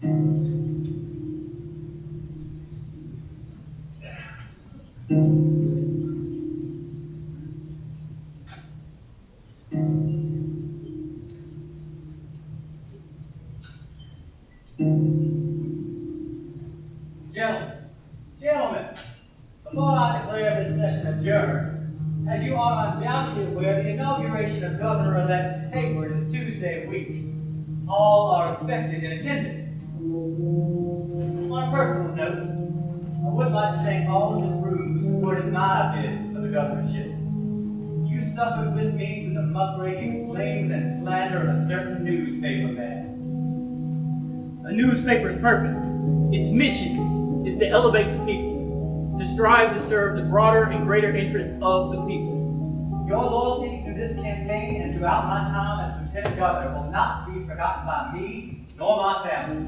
Gentlemen, before I declare this session adjourned, as you are undoubtedly aware, the inauguration of Governor-elect Hayward is Tuesday week. All are expected in attendance. On a personal note, I would like to thank all in this room who supported my bid for the governorship. You suffered with me through the muckraking slings and slander of a certain newspaper man. A newspaper's purpose, its mission, is to elevate the people, to strive to serve the broader and greater interests of the people. Your loyalty through this campaign and throughout my time as Lieutenant Governor will not be forgotten by me nor my family.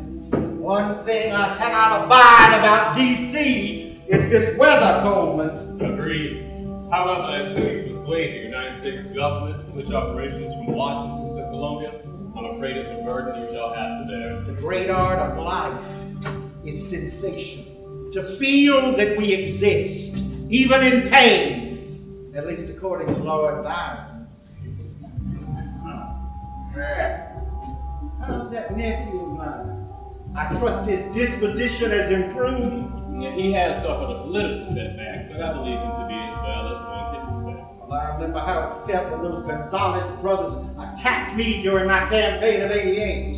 One thing I cannot abide about D.C. is this weather, Coleman. Agreed. However, until you persuade the United States government to switch operations from Washington to Columbia, I'm afraid it's a burden you shall have to bear. The great art of life is sensation. To feel that we exist, even in pain, at least according to Lord Byron. How's that nephew of mine? I trust his disposition has improved. Yeah, he has suffered a political setback, but I believe him to be as well as one can expect. Well, I remember how it felt when those Gonzales brothers attacked me during my campaign of '88.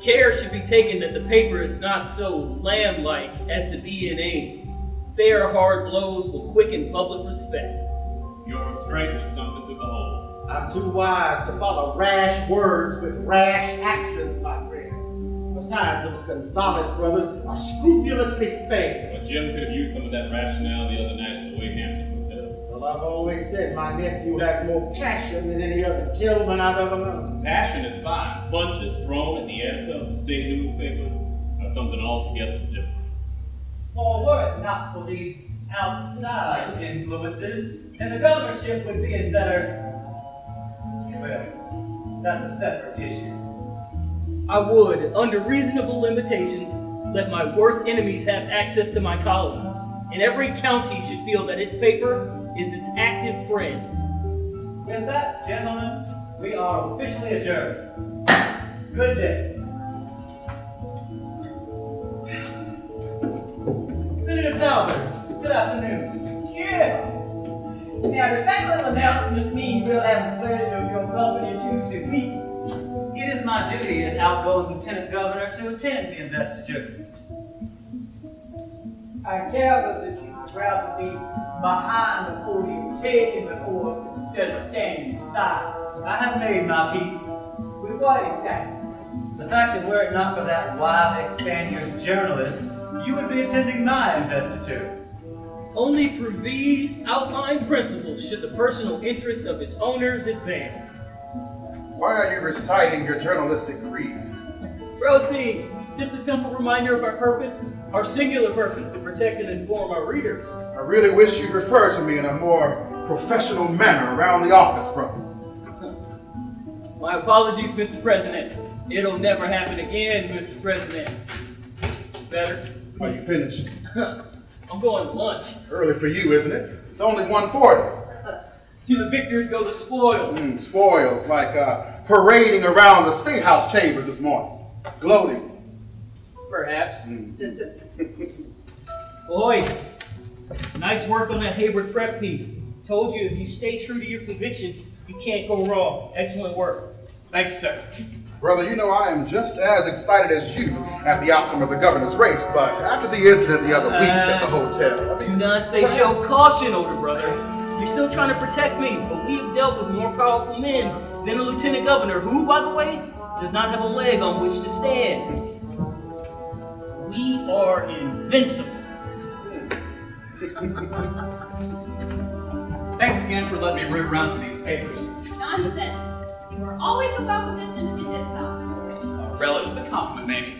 Care should be taken that the paper is not so lamb-like as to be in aim. Fair, hard blows will quicken public respect. Your restraint is something to behold. I'm too wise to follow rash words with rash actions, my friend. Besides, those Gonzales brothers are scrupulously fair. Well, Jim could have used some of that rationale the other night at the Wayhampton Hotel. Well, I've always said my nephew has more passion than any other Tillman I've ever known. Passion is fine. Punches thrown at the editor of the state newspaper are something altogether different. For were it not for these outside influences, then the governorship would be in better... Well, that's a separate issue. I would, under reasonable limitations, let my worst enemies have access to my columns, and every county should feel that its paper is its active friend. With that, gentlemen, we are officially adjourned. Good day. Senator Talbot, good afternoon. Sure. Now, does that little announcement mean we'll have the pleasure of your company Tuesday week? It is my duty as outgoing Lieutenant Governor to attend the investiture. I gather that you would rather be behind the podium taking the oath instead of standing beside. I have made my peace. With what exactly? The fact that were it not for that wily Spaniard journalist, you would be attending my investiture. Only through these outlined principles should the personal interest of its owners advance. Why are you reciting your journalistic creed? Proceed. Just a simple reminder of our purpose, our singular purpose to protect and inform our readers. I really wish you'd refer to me in a more professional manner around the office, brother. My apologies, Mr. President. It'll never happen again, Mr. President. Better? Are you finished? I'm going to lunch. Early for you, isn't it? It's only 1:40. To the victors go the spoils. Spoils, like parading around the State House chambers this morning. Gloating. Perhaps. Boy, nice work on that Hayward prep piece. Told you if you stay true to your convictions, you can't go wrong. Excellent work. Thank you, sir. Brother, you know I am just as excited as you at the outcome of the governor's race, but after the incident the other week at the hotel... Do not say show caution, older brother. You're still trying to protect me, but we have dealt with more powerful men than a lieutenant governor who, by the way, does not have a leg on which to stand. We are invincible. Thanks again for letting me root around for these papers. Nonsense. You are always a welcome addition in this house, George. Relish the compliment, maybe.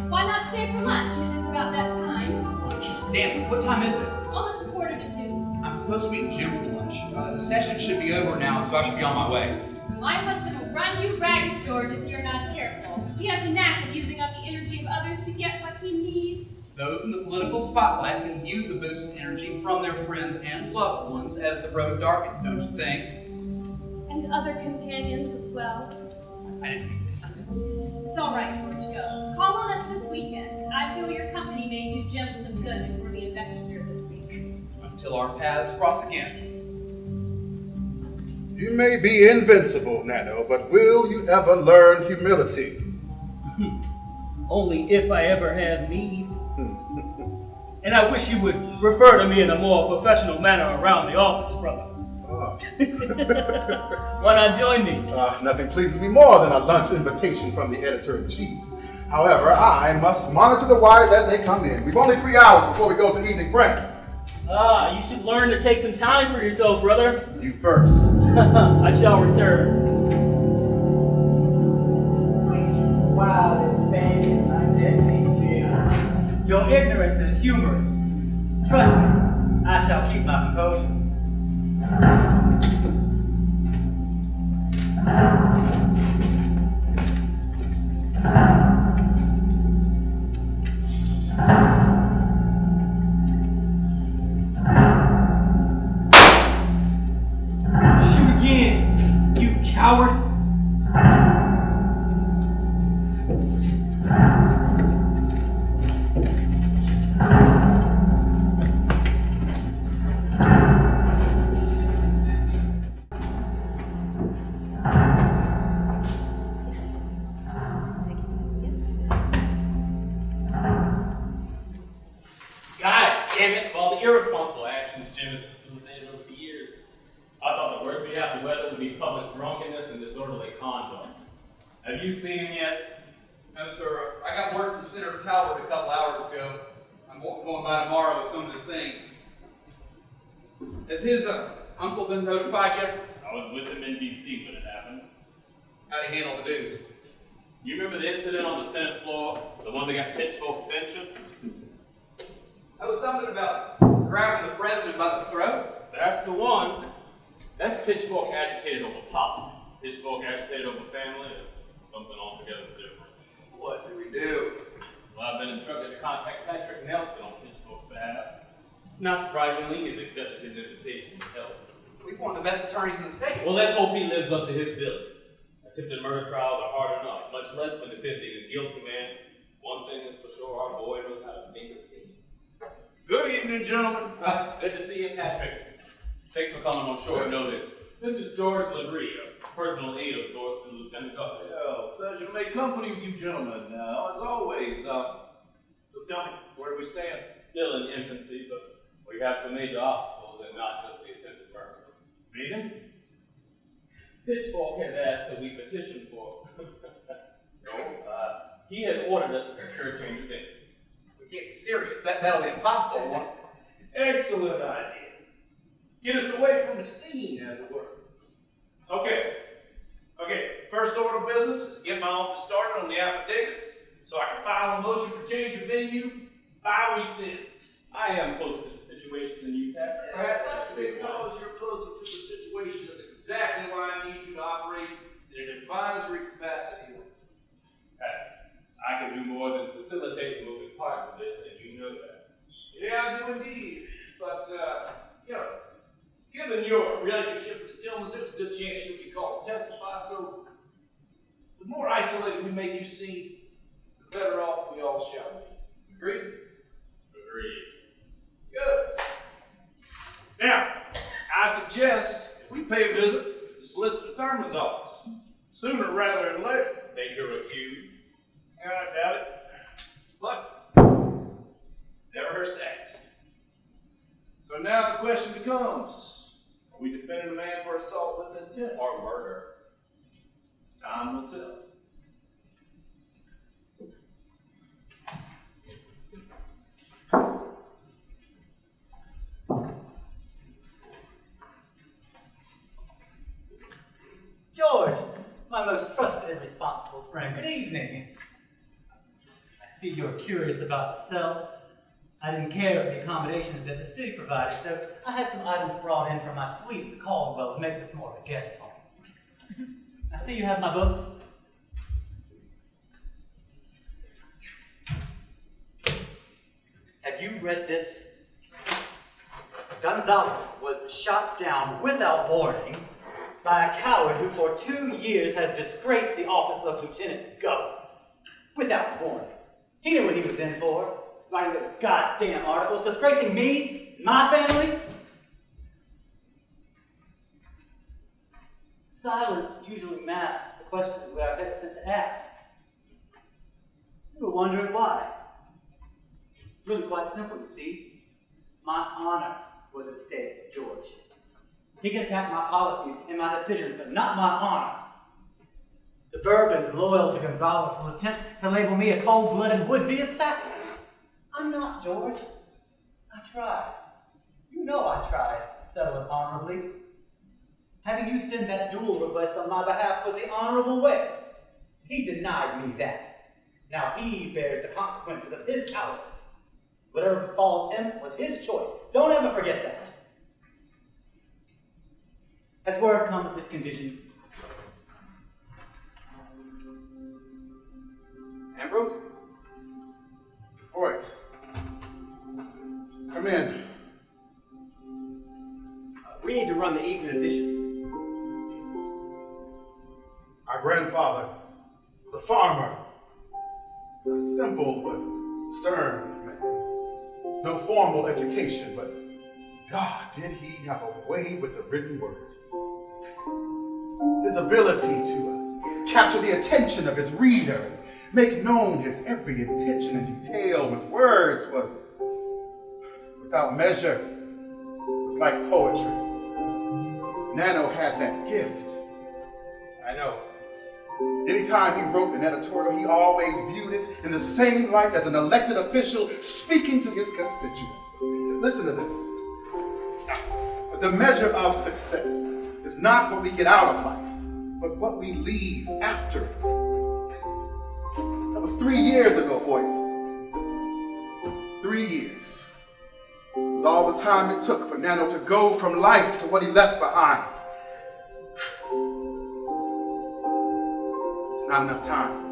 Why not stay for lunch? It is about that time. Lunch? Damn it, what time is it? Almost 1:45. I'm supposed to meet Jim for lunch. The session should be over now, so I should be on my way. My husband will run you ragged, George, if you're not careful. He has a knack of using up the energy of spotlight can use a boost of energy from their friends and loved ones as the road darkens, don't you think? And other companions as well. I didn't. It's all right, George. Call on us this weekend. I feel your company may do Jim some good before the investiture this week. Until our paths cross again. You may be invincible, Nano, but will you ever learn humility? Only if I ever have need. And I wish you would refer to me in a more professional manner around the office, brother. Why not join me? Nothing pleases me more than a lunch invitation from the editor-in-chief. However, I must monitor the wires as they come in. We've only 3 hours before we go to evening print. You should learn to take some time for yourself, brother. You first. I shall return. Wow, this Spaniard like that big Jim. Your ignorance is humorous. Trust me, I shall keep my composure. Shoot again, you coward. God damn it, of all the irresponsible actions Jim has facilitated over the years, I thought the worst we have to weather would be public drunkenness and disorderly conduct. Have you seen him yet? No, sir. I got word from Senator Talbot a couple hours ago. I'm going by tomorrow with some of his things. Has his uncle been notified yet? I was with him in D.C. when it happened. How'd he handle the dudes? You remember the incident on the Senate floor? The one that got pitchfork censured? That was something about grabbing the president by the throat. That's the one. That's pitchfork agitated over policy. Pitchfork agitated over family is something altogether different. What do we do? Well, I've been instructed to contact Patrick Nelson on Pitchfork's behalf. Not surprisingly, he's accepted his invitation to help. He's one of the best attorneys in the state. Well, let's hope he lives up to his billing. Attempted murder trials are hard enough, much less when defending a guilty man. One thing is for sure, our boy knows how to make a scene. Good evening, gentlemen. Good to see you, Patrick. Thanks for coming on short notice. This is George Legree, a personal aid of sorts to Lieutenant Governor. Pleasure to make company with you gentlemen. As always, so tell me, where do we stand? Still in infancy, but we have some major obstacles and not just the attempted murder. Meaning? Pitchfork has asked that we petition for. He has ordered us to secure change of venue. We can't be serious. That'll be impossible. Excellent idea. Get us away from the scene, as it were. Okay, first order of business is to get my office started on the affidavits so I can file a motion for change of venue 5 weeks in. I am closer to the situation than you, Pat. Perhaps because you're closer to the situation is exactly why I need you to operate in an advisory capacity. Pat, I can do more than facilitate the moving parts of this, and you know that. Yeah, I do indeed. But, given your relationship with the Tillmans, there's a good chance you'll be called to testify, so the more isolated we make you seem, the better off we all shall be. Agreed? Agreed. Good. Now, I suggest if we pay a visit to Solicitor Thurman's office, sooner rather than later. Think you're accused? I doubt it. But, never hurts to ask. So now the question becomes, are we defending a man for assault with intent Or murder? Time will tell. George, my most trusted and responsible friend, good evening. I see you're curious about the cell. I didn't care for the accommodations that the city provided, so I had some items brought in from my suite at the Caldwell to make this more of a guest home. I see you have my books. Have you read this? Gonzales was shot down without warning by a coward who for 2 years has disgraced the office of Lieutenant Governor. Without warning. He knew what he was in for, writing those goddamn articles, disgracing me, my family. Silence usually masks the questions we are hesitant to ask. We were wondering why. It's really quite simple, you see. My honor was at stake, George. He can attack my policies and my decisions, but not my honor. The Bourbons loyal to Gonzales will attempt to label me a cold-blooded would-be assassin. I'm not, George. I tried. You know I tried to settle it honorably. Having you send that duel request on my behalf was the honorable way. He denied me that. Now he bears the consequences of his cowardice. Whatever befalls him was his choice. Don't ever forget that. Has word come of this condition? Ambrose? Hoyt. Come in. We need to run the evening edition. Our grandfather was a farmer. A simple but stern man. No formal education, but God, did he have a way with the written word. His ability to capture the attention of his reader and make known his every intention and detail with words was without measure. It was like poetry. Nano had that gift. I know. Anytime he wrote an editorial, he always viewed it in the same light as an elected official speaking to his constituents. Listen to this. The measure of success is not what we get out of life, but what we leave after it. That was 3 years ago, Hoyt. 3 years. It was all the time it took for Nano to go from life to what he left behind. It's not enough time.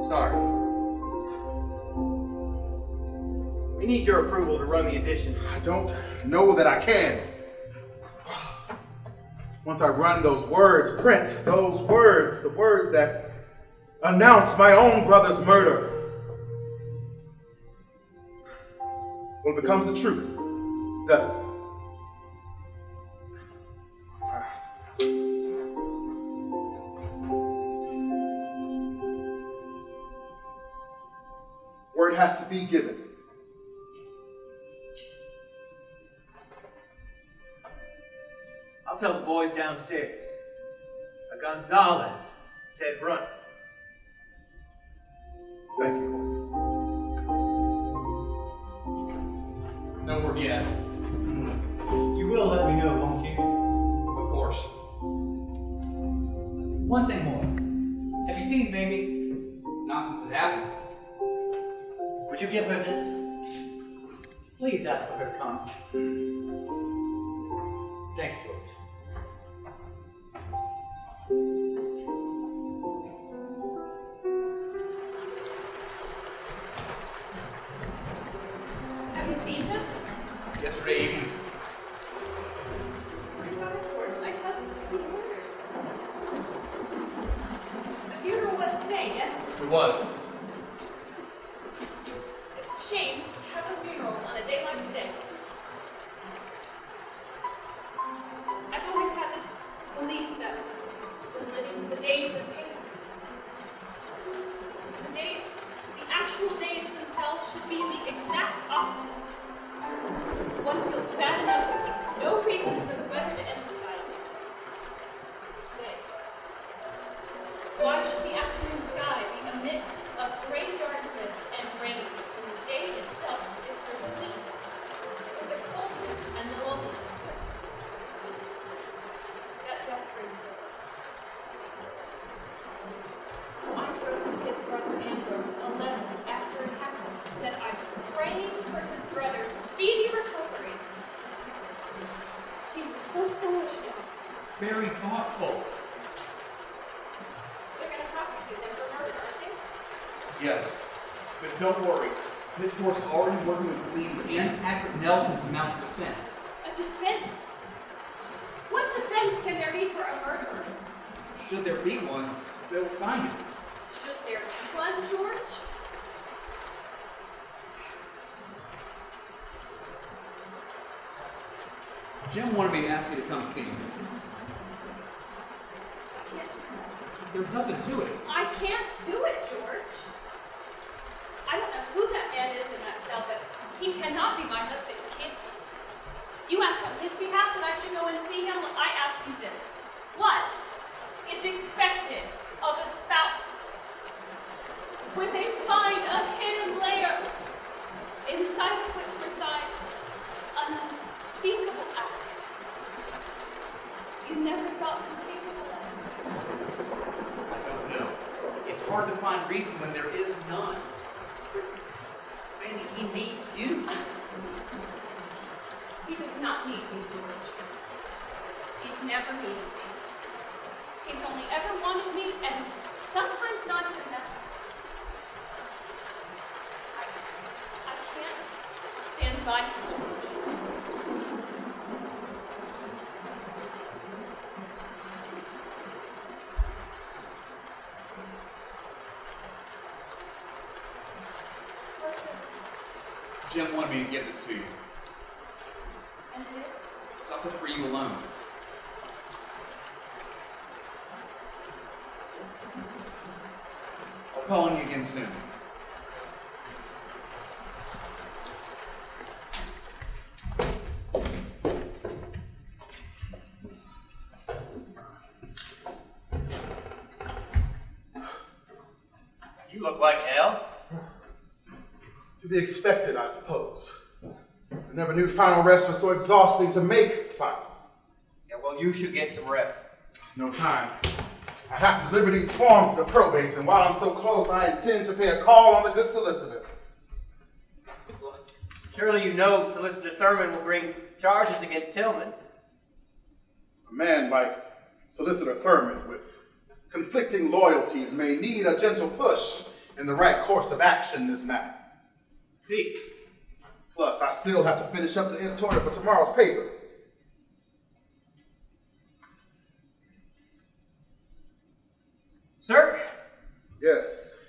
Sorry. We need your approval to run the edition. I don't know that I can. Once I run those words, print those words, the words that announce my own brother's murder, well, it becomes the truth, doesn't it? Word has to be given. I'll tell the boys downstairs. A Gonzales said run. Thank you, Hoyt. No word yet. You will let me know, won't you? Of course. One thing more. Have you seen Mamie? Not since it happened. Would you give her this? Please ask for her to come. Thank you, George. Have you seen him? Yesterday evening. My cousin was murdered. The funeral was today, yes? It was. It's a shame to have a funeral on a day like today. I've always had this belief that we're living the days of hate. The actual days themselves should be the exact opposite. One feels bad enough and sees no reason for the weather to emphasize it. Today. Why should the afternoon sky be a mix of gray darkness and rain when the day itself is replete with the coldness and the loneliness? That death brings it. I wrote to his brother Ambrose a letter after it happened. Said I was praying for his brother's speedy recovery. It seems so foolish now. Very thoughtful. They're going to prosecute them for murder, aren't they? Yes. But don't worry. Pitchfork's already working with Lee and Patrick Nelson to mount a defense. A defense? What defense can there be for a murderer? Should there be one, they'll find it. Should there be one, George? Jim wanted me to ask you to come see him. There's nothing to it. I can't do it, George. I don't know who that man is in that cell, but he cannot be my husband. He can't. You asked on his behalf that I should go and see him. Well, I ask you this. What is expected of a spouse when they find a hidden layer inside of which resides an unspeakable act you never thought unthinkable of? I don't know. It's hard to find reason when there is none. Maybe he needs you. He does not need me, George. He's never needed me. He's only ever wanted me, and sometimes not even that. I can't stand by him, George. What's this? Jim wanted me to give this to you. And it is? Something for you alone. I'll call on you again soon. You look like hell. To be expected, I suppose. I never knew final rest was so exhausting to make final. Yeah, well, you should get some rest. No time. I have to deliver these forms to the probate, and while I'm so close, I intend to pay a call on the good solicitor. Well, surely you know Solicitor Thurman will bring charges against Tillman. A man like Solicitor Thurman with conflicting loyalties may need a gentle push in the right course of action in this matter. See, Plus, I still have to finish up the editorial for tomorrow's paper. sir, Yes.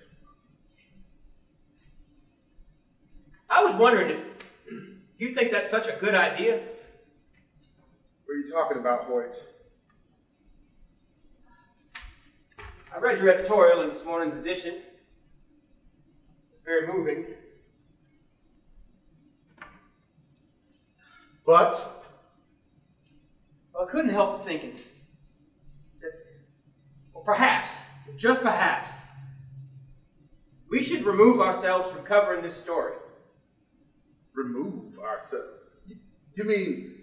I was wondering if you think that's such a good idea. What are you talking about, Hoyt? I read your editorial in this morning's edition. It's very moving. But Well, I couldn't help thinking that, well, perhaps, just perhaps, we should remove ourselves from covering this story. remove ourselves. You mean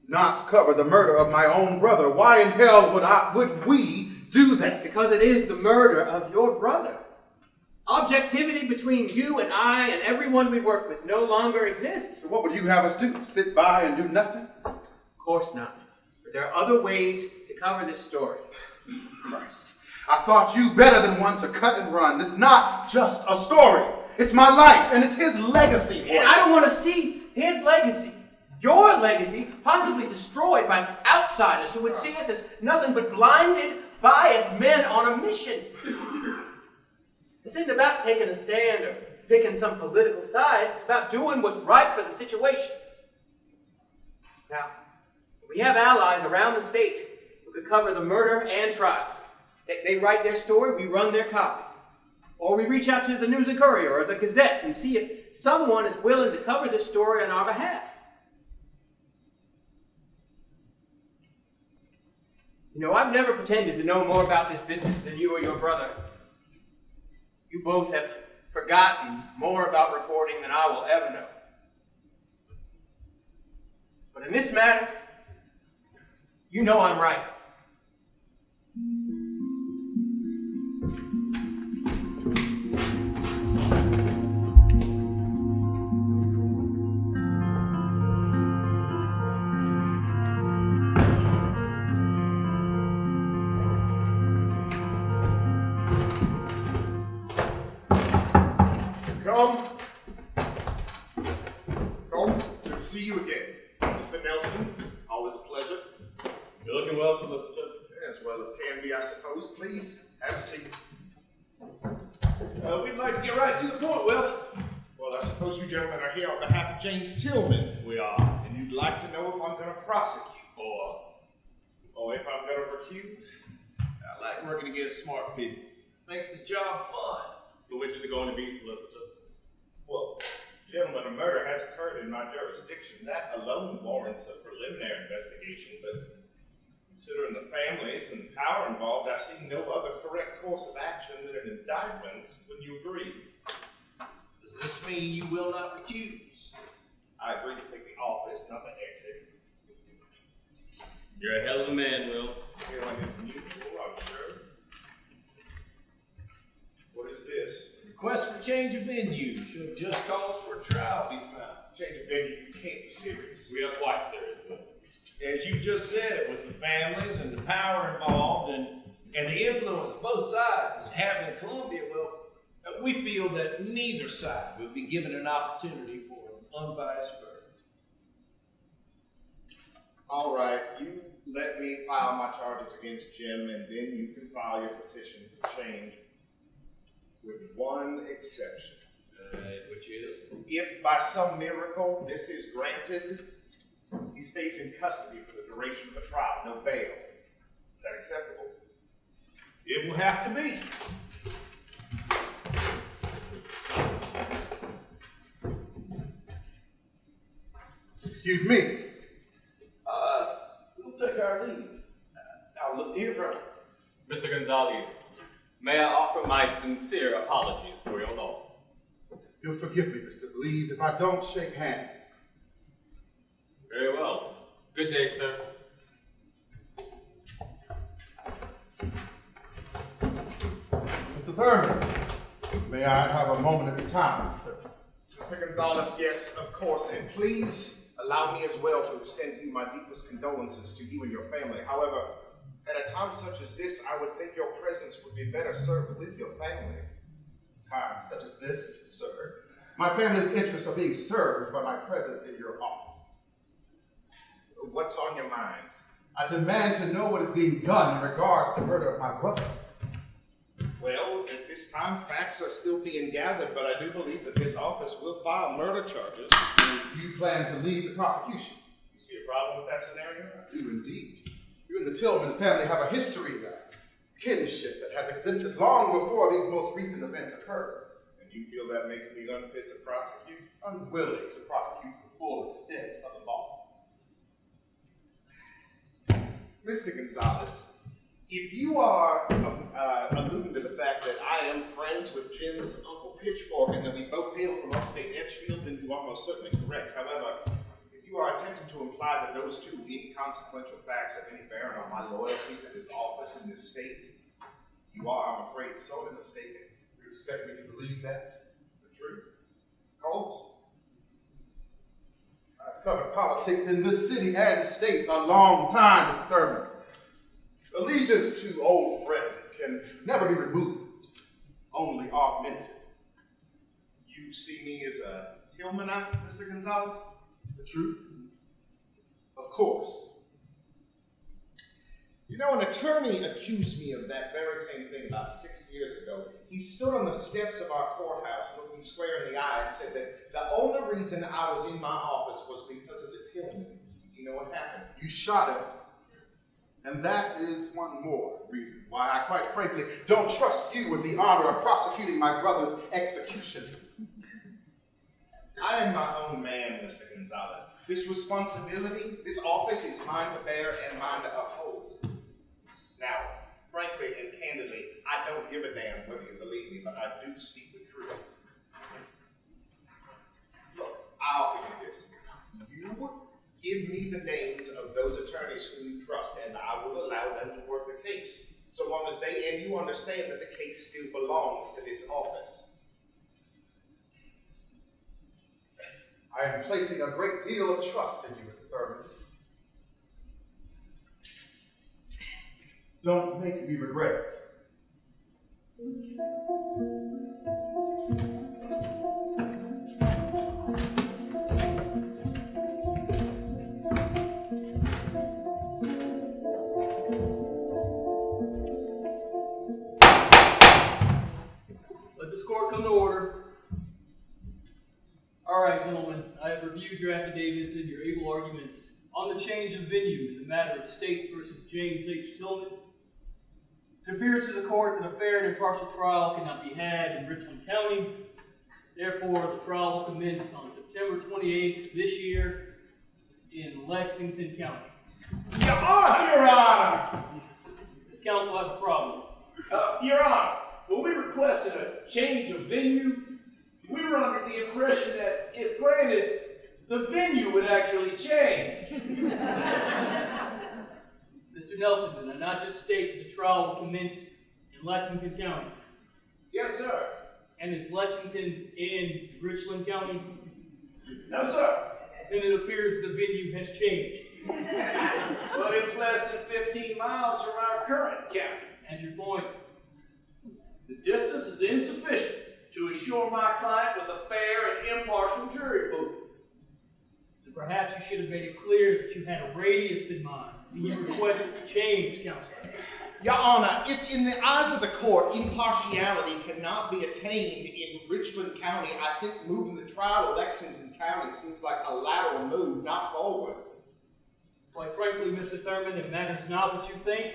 not cover the murder of my own brother? Why in hell would we do that? Because it is the murder of your brother. Objectivity between you and I and everyone we work with no longer exists. So what would you have us do? Sit by and do nothing? Of course not. But there are other ways to cover this story. Christ. I thought you better than one to cut and run. It's not just a story. It's my life, and it's his legacy. And I don't want to see his legacy, your legacy, possibly destroyed by outsiders who would see us as nothing but blinded, biased men on a mission. This isn't about taking a stand or picking some political side. It's about doing what's right for the situation. Now, we have allies around the state who could cover the murder and trial. They write their story, we run their copy. Or we reach out to the News and Courier or the Gazette and see if someone is willing to cover this story on our behalf. You know, I've never pretended to know more about this business than you or your brother. You both have forgotten more about reporting than I will ever know. But in this matter, you know I'm right. see you again. Mr. Nelson, always a pleasure. You're looking well, solicitor. As well as can be, I suppose. Please, have a seat. We'd like to get right to the point, Will. Well, I suppose you gentlemen are here on behalf of James Tillman. We are. And you'd like to know if I'm going to prosecute. Or if I'm going to recuse. I like working against smart people. Makes the job fun. So which is it going to be, solicitor? Well, gentlemen, a murder has occurred in my jurisdiction. That alone warrants a preliminary investigation, but considering the families and power involved, I see no other correct course of action than an indictment. Wouldn't you agree? Does this mean you will not recuse? I agree to take the office, not the exit. You're a hell of a man, Will. Feeling is mutual, I'm sure. What is this? Request for change of venue. Should just cause for a trial be found. Change of venue, you can't be serious. We are quite serious, Will. As you just said, with the families and the power involved and the influence both sides have in Columbia, well, we feel that neither side would be given an opportunity for an unbiased verdict. All right, you let me file my charges against Jim, and then you can file your petition for change, with one exception. Which is? If by some miracle this is granted, he stays in custody for the duration of the trial, no bail. Is that acceptable? It will have to be. Excuse me. We'll take our leave. I'll look to hear from you. Mr. Gonzales, may I offer my sincere apologies for your loss? You'll forgive me, Mr. Blease, if I don't shake hands. Very well. Good day, sir. Mr. Thurman, may I have a moment of your time, sir? Mr. Gonzales, yes, of course, and please allow me as well to extend to you my deepest condolences to you and your family. However, at a time such as this, I would think your presence would be better served with your family. Time such as this, sir, my family's interests are being served by my presence in your office. What's on your mind? I demand to know what is being done in regards to the murder of my brother. Well, at this time, facts are still being gathered, but I do believe that this office will file murder charges. Do you plan to lead the prosecution? You see a problem with that scenario? I do indeed. You and the Tillman family have a history of kinship that has existed long before these most recent events occurred. And you feel that makes me unfit to prosecute? Unwilling to prosecute the full extent of the law. Mr. Gonzales, if you are alluding to the fact that I am friends with Jim's Uncle Pitchfork and that we both hail from upstate Edgefield, then you are most certainly correct. However, if you are attempting to imply that those two inconsequential facts have any bearing on my loyalty to this office in this state, you are, I'm afraid, sorely mistaken. You expect me to believe that? The truth? Of course. I've covered politics in this city and state a long time, Mr. Thurman. Allegiance to old friends can never be removed, only augmented. You see me as a Tillmanite, Mr. Gonzales? The truth? Of course. You know, an attorney accused me of that very same thing about 6 years ago. He stood on the steps of our courthouse, looked me square in the eye, and said that the only reason I was in my office was because of the Tillmans. You know what happened? You shot him. And that is one more reason why I, quite frankly, don't trust you with the honor of prosecuting my brother's execution. I am my own man, Mr. Gonzales. This responsibility, this office is mine to bear and mine to uphold. Now, frankly and candidly, I don't give a damn whether you believe me, but I do speak the truth. Look, I'll give you this. You give me the names of those attorneys whom you trust, and I will allow them to work the case, so long as they and you understand that the case still belongs to this office. I am placing a great deal of trust in you, Mr. Thurman. Don't make me regret it. court come to order. All right, gentlemen, I have reviewed your affidavits and your able arguments on the change of venue in the matter of State versus James H. Tillman. It appears to the court that a fair and impartial trial cannot be had in Richland County. Therefore, the trial will commence on September 28th this year in Lexington County. Your Honor! Your Honor! Does counsel have a problem? Your Honor, when we requested a change of venue, we were under the impression that, if granted, the venue would actually change. Mr. Nelson, did I not just state that the trial will commence in Lexington County? Yes, sir. And is Lexington in Richland County? No, sir. Then it appears the venue has changed. But it's less than 15 miles from our current county. And your point? The distance is insufficient to assure my client with a fair and impartial jury pool. So perhaps you should have made it clear that you had a radius in mind when you requested the change, Counselor. Your Honor, if in the eyes of the court impartiality cannot be attained in Richland County, I think moving the trial to Lexington County seems like a lateral move, not forward. Quite frankly, Mr. Thurman, it matters not what you think.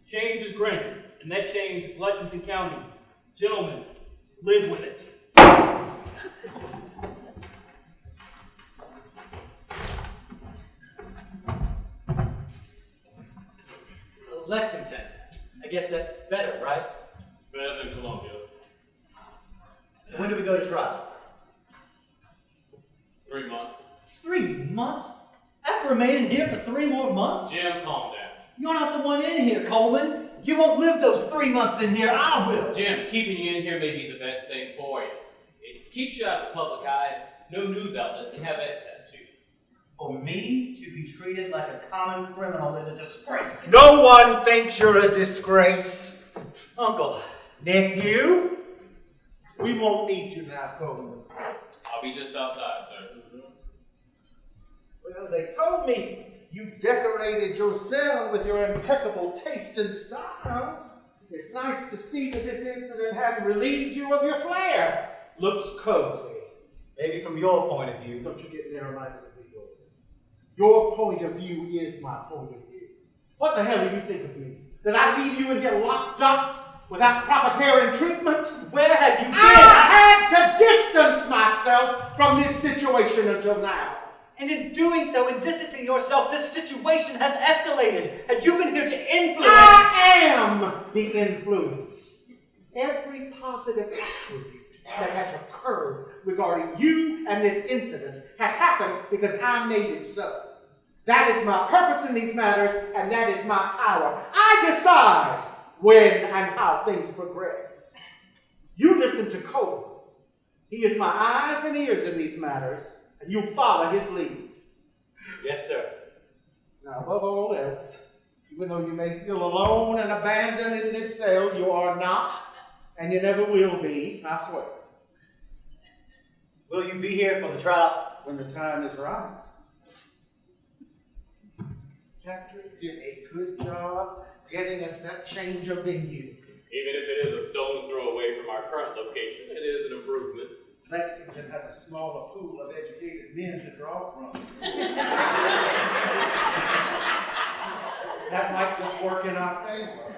Change is granted, and that change is Lexington County. Gentlemen, live with it. Lexington. I guess that's better, right? Better than Columbia. So when do we go to trial? 3 months. 3 months? After remaining here for 3 more months? Jim, calm down. You're not the one in here, Coleman. You won't live those 3 months in here. I will. Jim, keeping you in here may be the best thing for you. It keeps you out of the public eye. No news outlets can have access to you. For me to be treated like a common criminal is a disgrace. No one thinks you're a disgrace. Uncle, nephew, We won't need you now, Coleman. I'll be just outside, sir. Well, they told me you decorated your cell with your impeccable taste and style. It's nice to see that this incident hadn't relieved you of your flair. Looks cozy. maybe from your point of view. Don't you get narrow-minded with me, Coleman. Your point of view is my point of view. What the hell do you think of me? That I leave you in here locked up without proper care and treatment? Where have you been? I had to distance myself from this situation until now. And in doing so, in distancing yourself, this situation has escalated. And you've been here to influence. I am the influence. Every positive attribute that has occurred regarding you and this incident has happened because I made it so. That is my purpose in these matters, and that is my power. I decide when and how things progress. You listen to Coleman. He is my eyes and ears in these matters, and you follow his lead. Yes, sir. Now, above all else, even though you may feel alone and abandoned in this cell, you are not, and you never will be, I swear. Will you be here for the trial? When the time is right. Patrick did a good job getting us that change of venue. Even if it is a stone's throw away from our current location, it is an improvement. Lexington has a smaller pool of educated men to draw from. That might just work in our favor.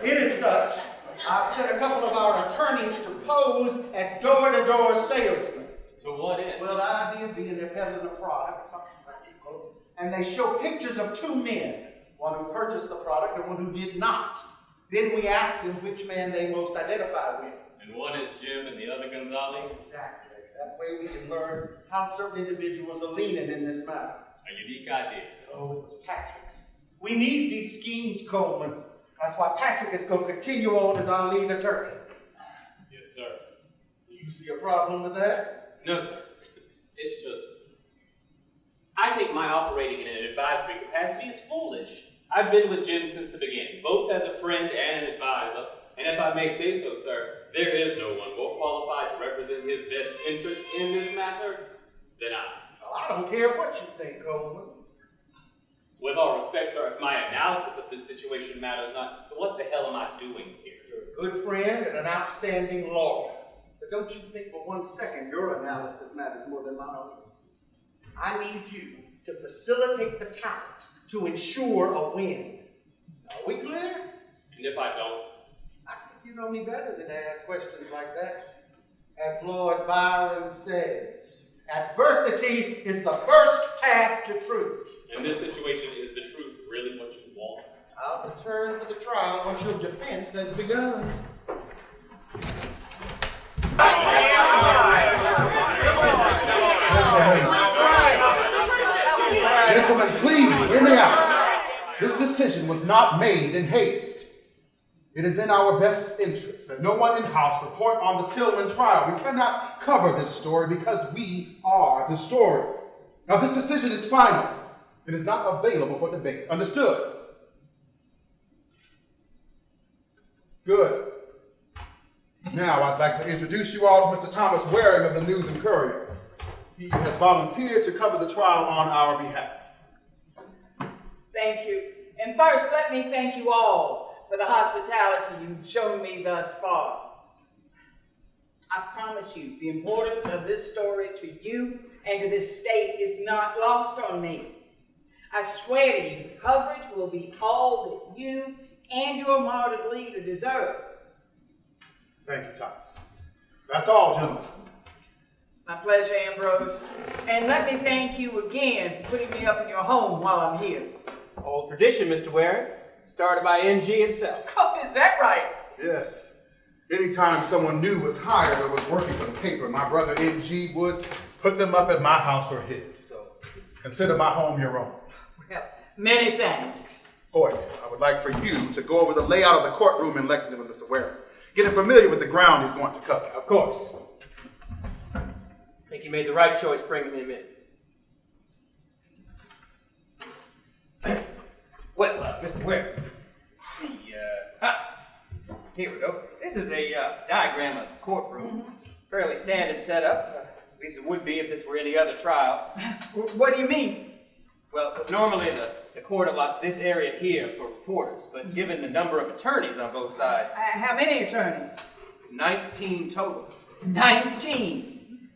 It is such, I've sent a couple of our attorneys to pose as door-to-door salesmen. To what end? Well, the idea being they're peddling a product, something practical, and they show pictures of two men, one who purchased the product and one who did not. Then we ask them which man they most identify with. And one is Jim and the other Gonzales? Exactly. That way we can learn how certain individuals are leaning in this matter. A unique idea. Oh, it was Patrick's. We need these schemes, Coleman. That's why Patrick is going to continue on as our lead attorney. Yes, sir. Do you see a problem with that? No, sir. It's just... I think my operating in an advisory capacity is foolish. I've been with Jim since the beginning, both as a friend and an advisor, and if I may say so, sir, there is no one more qualified to represent his best interests in this matter than I. Well, I don't care what you think, Coleman. With all respect, sir, if my analysis of this situation matters not, what the hell am I doing here? You're a good friend and an outstanding lawyer. But don't you think for 1 second your analysis matters more than my own. I need you to facilitate the talent to ensure a win. Are we clear? And if I don't? I think you know me better than to ask questions like that. As Lord Byron says, adversity is the first path to truth. In this situation, is the truth really what you want? I'll return for the trial once your defense has begun. Gentlemen, please hear me out. This decision was not made in haste. It is in our best interest that no one in-house report on the Tillman trial. We cannot cover this story because we are the story. Now, this decision is final. It is not available for debate. Understood? Good. Now, I'd like to introduce you all to Mr. Thomas Waring of the News and Courier. He has volunteered to cover the trial on our behalf. Thank you. And first, let me thank you all for the hospitality you've shown me thus far. I promise you, the importance of this story to you and to this state is not lost on me. I swear to you, coverage will be all that you and your martyred leader deserve. Thank you, Thomas. That's all, gentlemen. My pleasure, Ambrose. And let me thank you again for putting me up in your home while I'm here. Old tradition, Mr. Waring. Started by NG himself. Oh, is that right? Yes. Anytime someone new was hired or was working for the paper, my brother NG would put them up at my house or his. So consider my home your own. Well, many thanks. Hoyt, I would like for you to go over the layout of the courtroom in Lexington with Mr. Waring. Get him familiar with the ground he's going to cover. Of course. I think you made the right choice bringing him in. Well, Mr. Waring, here we go. This is a diagram of the courtroom. Fairly standard setup. At least it would be if this were any other trial. What do you mean? Well, normally the court allots this area here for reporters, but given the number of attorneys on both sides, How many attorneys? 19 total. 19.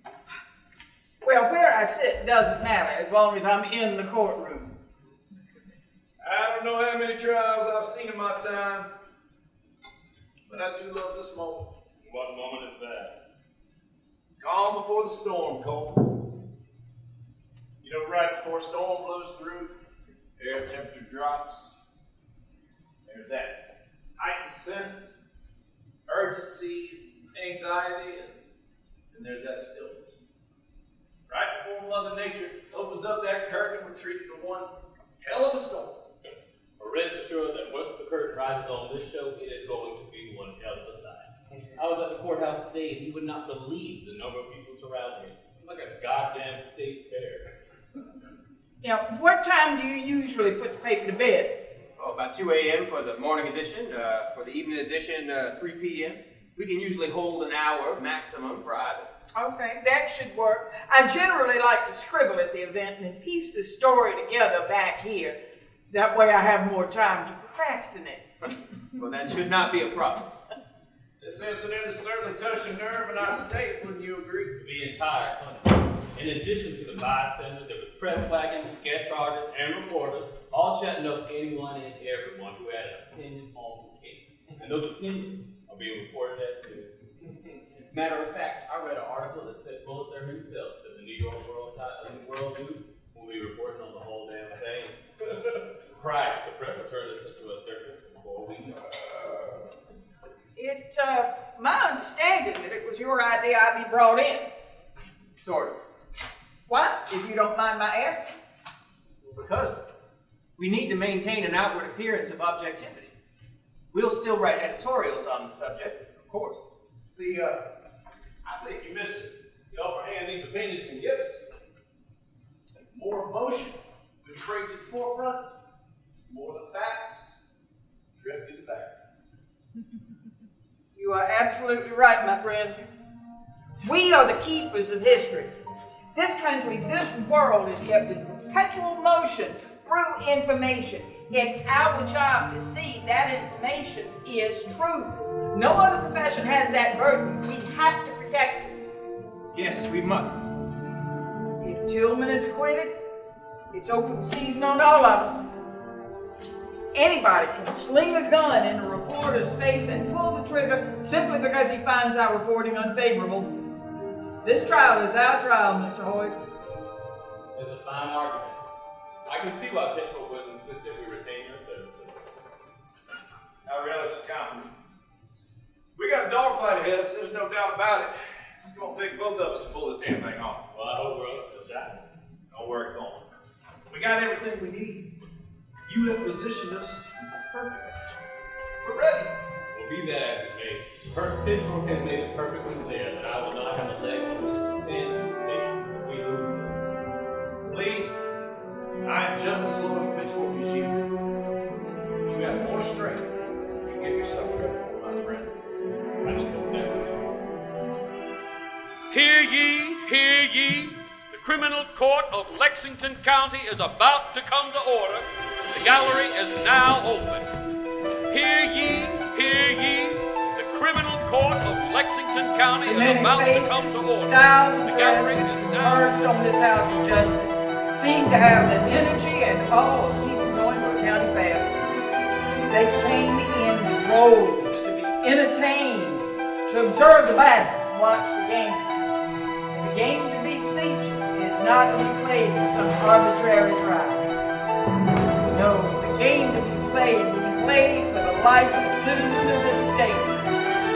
Well, where I sit doesn't matter as long as I'm in the courtroom. I don't know how many trials I've seen in my time, but I do love this moment. What moment is that? Calm before the storm, Cole. You know, right before a storm blows through, air temperature drops. There's that heightened sense, urgency, anxiety, and there's that stillness. Right before Mother Nature opens up that curtain, we're treated to one hell of a storm. Rest assured that once the curtain rises on this show, it is going to be one hell of a sight. I was at the courthouse today, and you would not believe the number of people surrounding me. It's like a goddamn state fair. Now, what time do you usually put the paper to bed? Oh, about 2 a.m. for the morning edition. For the evening edition, 3 p.m. We can usually hold an hour maximum for either. Okay, that should work. I generally like to scribble at the event and then piece the story together back here. That way I have more time to procrastinate. Well, that should not be a problem. This incident has certainly touched a nerve in our state, wouldn't you agree? The entire country. In addition to the bystanders, there was press wagons, sketch artists, and reporters, all chatting up anyone and everyone who had an opinion on the case. And those opinions are being reported as news. Matter of fact, I read an article that said Pulitzer himself said the New York World News will be reporting on the whole damn thing. Christ, the press will turn this into a circus before we know. It's my understanding that it was your idea I be brought in. Sort of. What, if you don't mind my asking? Because we need to maintain an outward appearance of objectivity. We'll still write editorials on the subject, of course. See, I think you miss the upper hand these opinions can give us. More emotion we bring to the forefront, more the facts drift to the back. You are absolutely right, my friend. We are the keepers of history. This country, this world is kept in perpetual motion, true information. It's our job to see that information is truth. No other profession has that burden. We have to protect it. Yes, we must. If Tillman is acquitted, it's open season on all of us. Anybody can sling a gun in a reporter's face and pull the trigger simply because he finds our reporting unfavorable. This trial is our trial, Mr. Hoyt. It's a fine argument. I can see why Pitchfork would insist that we retain your services. I relish the compliment. We got a dogfight ahead of us, there's no doubt about it. It's gonna take both of us to pull this damn thing off. Well, I hope we're up to the job. Don't worry, Cole. We got everything we need. You have positioned us perfectly. We're ready. Well, be that as it may, Pitchfork has made it perfectly clear that I will not have a leg on which to stand in the state if we lose. Please, I am just as loyal to Pitchfork as you. But you have more strength. You get yourself ready for, my friend. I just hope that's it. Hear ye, hear ye. The criminal court of Lexington County is about to come to order. The gallery is now open. Hear ye, hear ye. The criminal court of Lexington County The is many about to faces, come to order. styles, and The gallery dresses is now merged on this house of justice seem to have the energy and awe of people going to a county fair. They came in droves to be entertained, to observe the battle, to watch the game. And the game to be featured is not to be played for some arbitrary prize. No, the game to be played will be played for the life of the citizen of this state,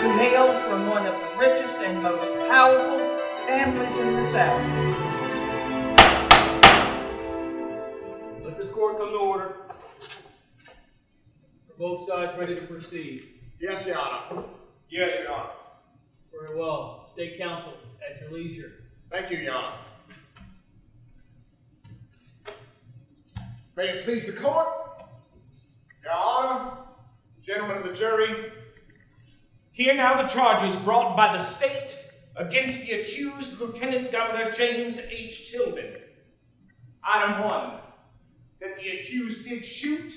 who hails from one of the richest and most powerful families in the South. Let this court come to order. Are both sides ready to proceed? Yes, Your Honor. Yes, Your Honor. Very well. State counsel, at your leisure. Thank you, Your Honor. May it please the court, Your Honor, gentlemen of the jury, Hear now the charges brought by the state against the accused Lieutenant Governor James H. Tillman. Item 1, that the accused did shoot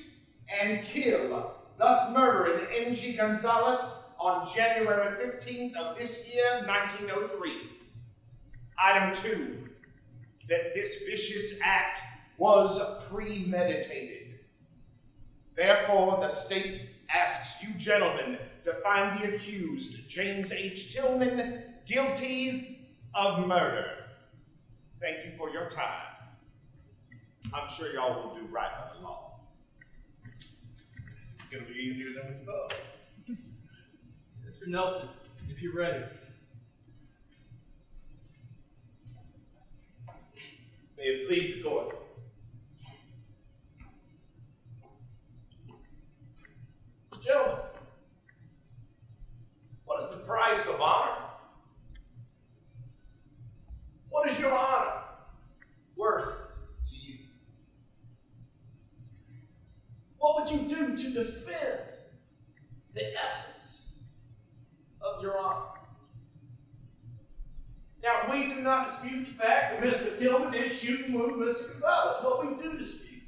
and kill, thus murdering N.G. Gonzales on January 15th of this year, 1903. Item 2, that this vicious act was premeditated. Therefore, the state asks you gentlemen to find the accused, James H. Tillman, guilty of murder. Thank you for your time. I'm sure y'all will do right by the law. It's going to be easier than we thought. Mr. Nelson, if you're ready. May it please the court. Gentlemen, what is the price of honor? What is your honor worth to you? What would you do to defend the essence of your honor? Now, we do not dispute the fact that Mr. Tillman did shoot and wound Mr. Gonzales. What we do dispute,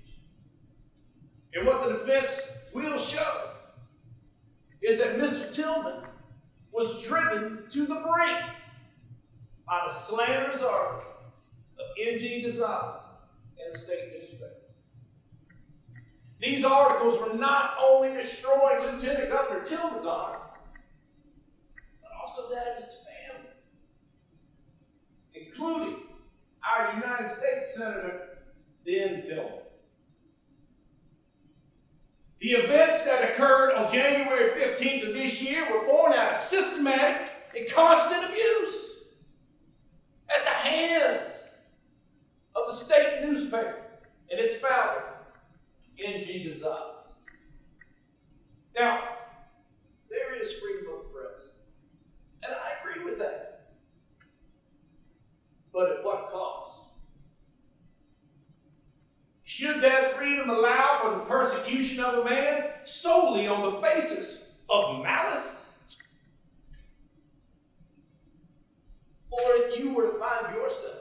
and what the defense will show, is that Mr. Tillman was driven to the brink by the slanderous articles of N.G. Gonzales in the state newspaper. These articles were not only destroying Lieutenant Governor Tillman's honor, but also that of his family, including our United States Senator, Ben Tillman. The events that occurred on January 15th of this year were born out of systematic and constant abuse at the hands of the state newspaper and its founder, N.G. Gonzales. Now, there is freedom of the press, and I agree with that. But at what cost? Should that freedom allow for the persecution of a man solely on the basis of malice? Or if you were to find yourself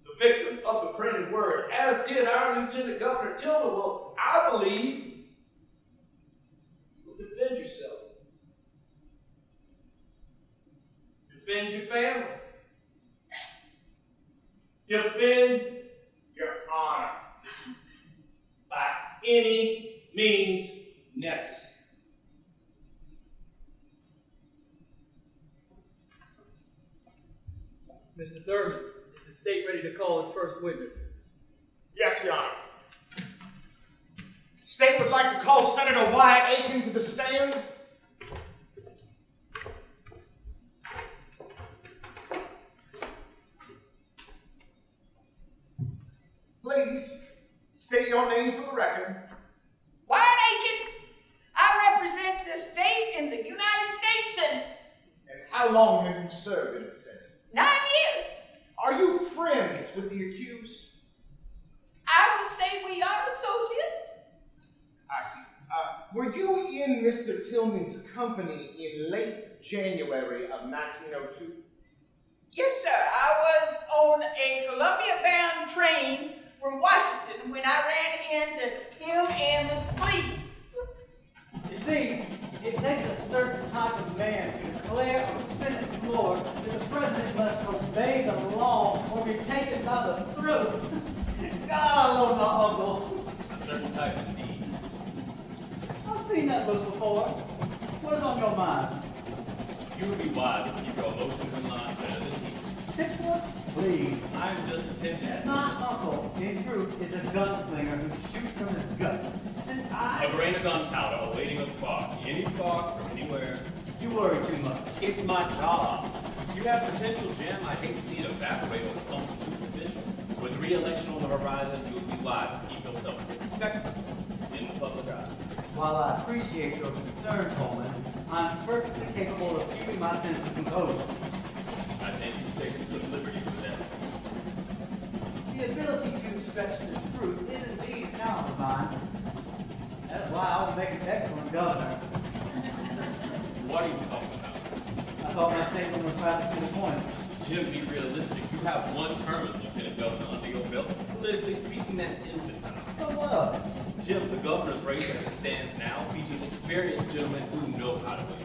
the victim of the printed word, as did our retiring Lieutenant Governor Tillman, well, I believe you'll defend yourself. Defend your family. Defend your honor by any means necessary. Mr. Thurman, is the state ready to call its first witness? Yes, Your Honor. State would like to call Senator Wyatt Aiken to the stand. Please, state your name for the record. Wyatt Aiken, I represent the state in the United States Senate. And how long have you served in the Senate? 9 years. Are you friends with the accused? I would say we are associates. I see. Were you in Mr. Tillman's company in late January of 1902? Yes, sir. I was on a Columbia-bound train from Washington when I ran into him and Mr. Cleves. You see, it takes a certain type of man to declare on the Senate floor that the president must obey the law or be taken by the throat. God, I love my uncle. A certain type of need. I've seen that look before. What is on your mind? You would be wise to keep your emotions in line better than he. Pitchfork? Please. I'm just attending. My uncle, in truth, is a gunslinger who shoots from his gut. And A grain of gunpowder awaiting a spark. Any spark from anywhere. You worry too much. It's my job. You have potential, Jim. I hate to see it evaporate over something superficial. With re-election on the horizon, you would be wise to keep yourself respectful in the public eye. While I appreciate your concern, Tillman, I'm perfectly capable of keeping my sense of composure. I think you've taken good liberties with that. The ability to stretch the truth is indeed a talent of mine. That's why I would make an excellent governor. What are you talking about? I thought my statement was rather to the point. Jim, be realistic. You have one term as lieutenant governor under your belt. Politically speaking, that's infantile. So what of it? Jim, the governor's race as it stands now features experienced gentlemen who know how to win.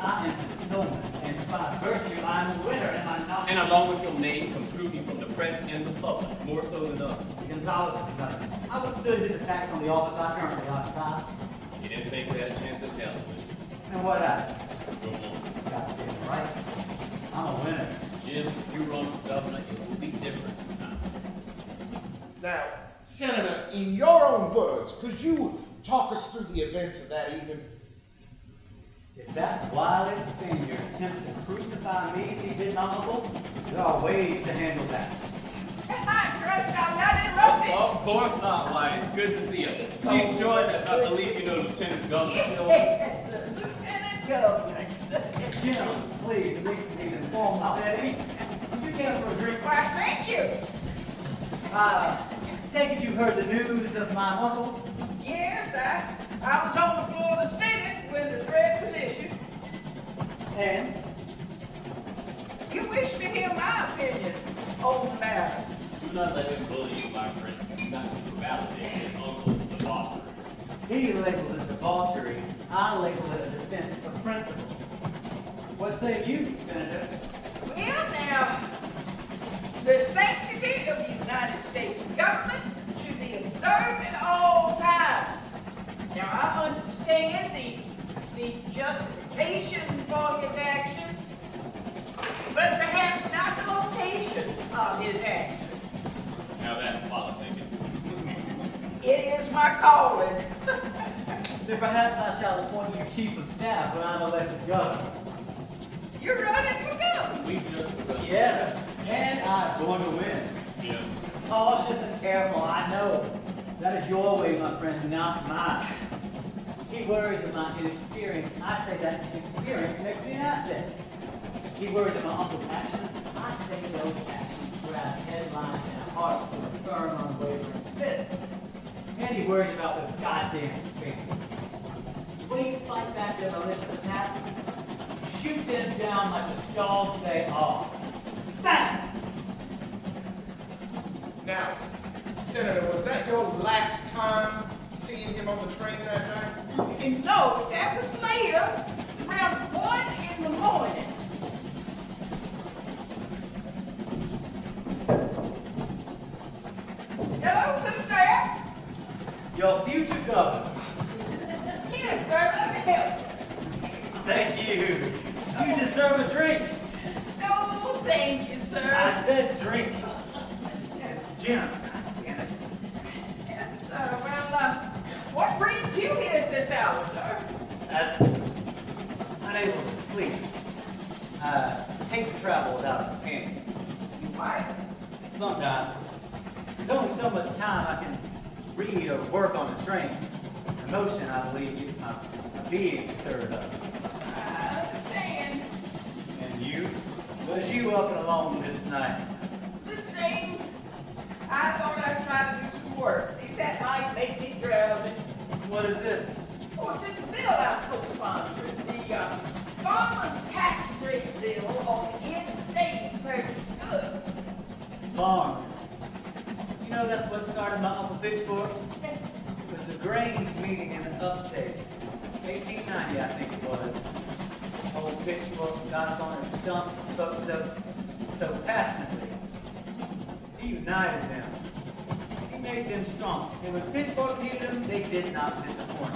I am the Tillman, and by virtue, I'm a winner, am I not? And along with your name comes scrutiny from the press and the public, more so than others. Gonzales is coming. I withstood his attacks on the office I currently occupy. You didn't think we had a chance at television. And what I? Go on. Goddamn right. I'm a winner. Jim, if you run for governor, it will be different this time. Now, Senator, in your own words, could you talk us through the events of that evening? If that wily Spaniard attempts to crucify me as he did my uncle, there are ways to handle that. I trust I'm not interrupted. Of course not, White. Good to see you. Please join us. I believe you know Lieutenant Governor Tillman. Yes, Lieutenant Governor. Jim, please, at least in these informal settings, would you care for a drink? Why, thank you. Take it you heard the news of my uncle? Yes, I was on the floor of the Senate when the threat was issued. And? You wish to hear my opinion on the matter. Do not let him bully you, my friend. Do not validate his uncle's debauchery. He labels it debauchery. I label it a defense of principle. What say you, Senator? Well, now, the sanctity of the United States government should be observed at all times. Now, I understand the justification for his action, but perhaps not the location of his action. Now that's politicking. It is my calling. Then perhaps I shall appoint you chief of staff when I'm elected governor. You're running for governor. We just begun. Yes, and I'm going to win. Jim, Cautious and careful, I know. That is your way, my friend, not mine. He worries of my inexperience. I say that inexperience makes me an asset. He worries of my uncle's actions. I say those actions grab headlines and a heart with a firm, unwavering fist. And he worries about those goddamn Spaniards. When you fight back their malicious attacks, shoot them down like the dogs they are. Bang! Now, Senator, was that your last time seeing him on the train that night? No, that was later, around 1 in the morning. Hello, who's there? Your future governor. Here, sir, let me help. Thank you. You deserve a drink. No, thank you, sir. I said drink. It's Jim. Damn it. Yes, sir. Well, what brings you here at this hour, sir? As unable to sleep. I hate to travel without a companion. Why? Sometimes. There's only so much time I can read or work on the train. Emotion, I believe, gets my being stirred up. I understand. And you? Was you up and alone this night? The same. I thought I'd try to do some work. See if that might make me drowsy. What is this? Oh, it's just a bill I co-sponsored. The farmer's tax rate bill on the in-state purchased goods. Farmers. You know that's what started my Uncle Pitchfork? It was the grain meeting in the upstate. 1890, I think it was. Old Pitchfork got up on his stump and spoke so passionately. He united them. He made them strong. And when Pitchfork needed them, they did not disappoint.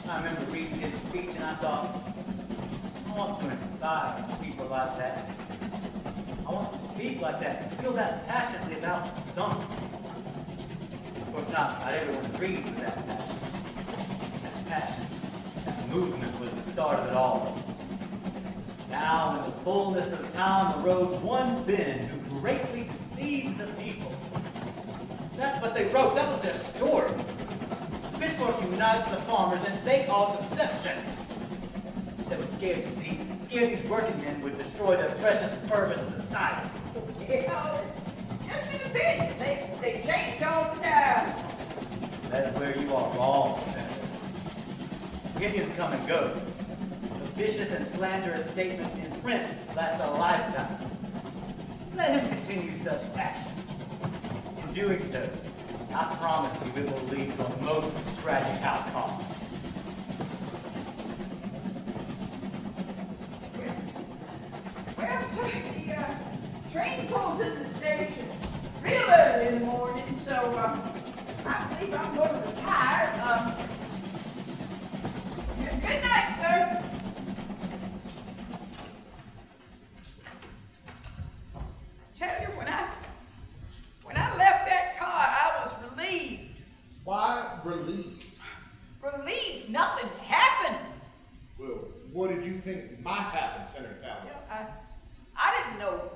I remember reading his speech and I thought, I want to inspire people like that. I want to speak like that, feel that passionately about something. Of course not everyone agrees with that passion. That passion, that movement was the start of it all. Now in the fullness of time arose one Ben who greatly deceived the people. That's what they wrote, that was their story. Pitchfork unites the farmers and they are deception. They were scared, you see. Scared these working men would destroy their precious urban society. Yeah, just an opinion. They change all the time. That's where you are wrong, Senator. Indians come and go. The vicious and slanderous statements in print last a lifetime. Let him continue such actions. In doing so, I promise you it will lead to a most tragic outcome. Well, sir, the train pulls at the station real early in the morning, so I believe I'm going to retire. Good night, sir. Tell you, when I left that car, I was relieved. Why relieved? Relieved nothing happened. Well, what did you think might happen, Senator Tillman? You know, I didn't know.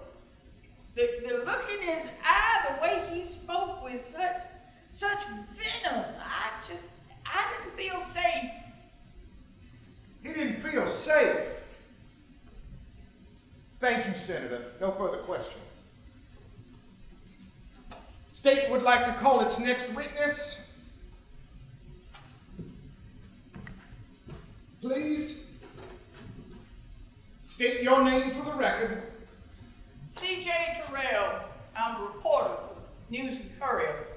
The look in his eye, the way he spoke with such venom, I didn't feel safe. He didn't feel safe. Thank you, Senator. No further questions. State would like to call its next witness. Please state your name for the record. C.J. Terrell, I'm a reporter for News and Courier.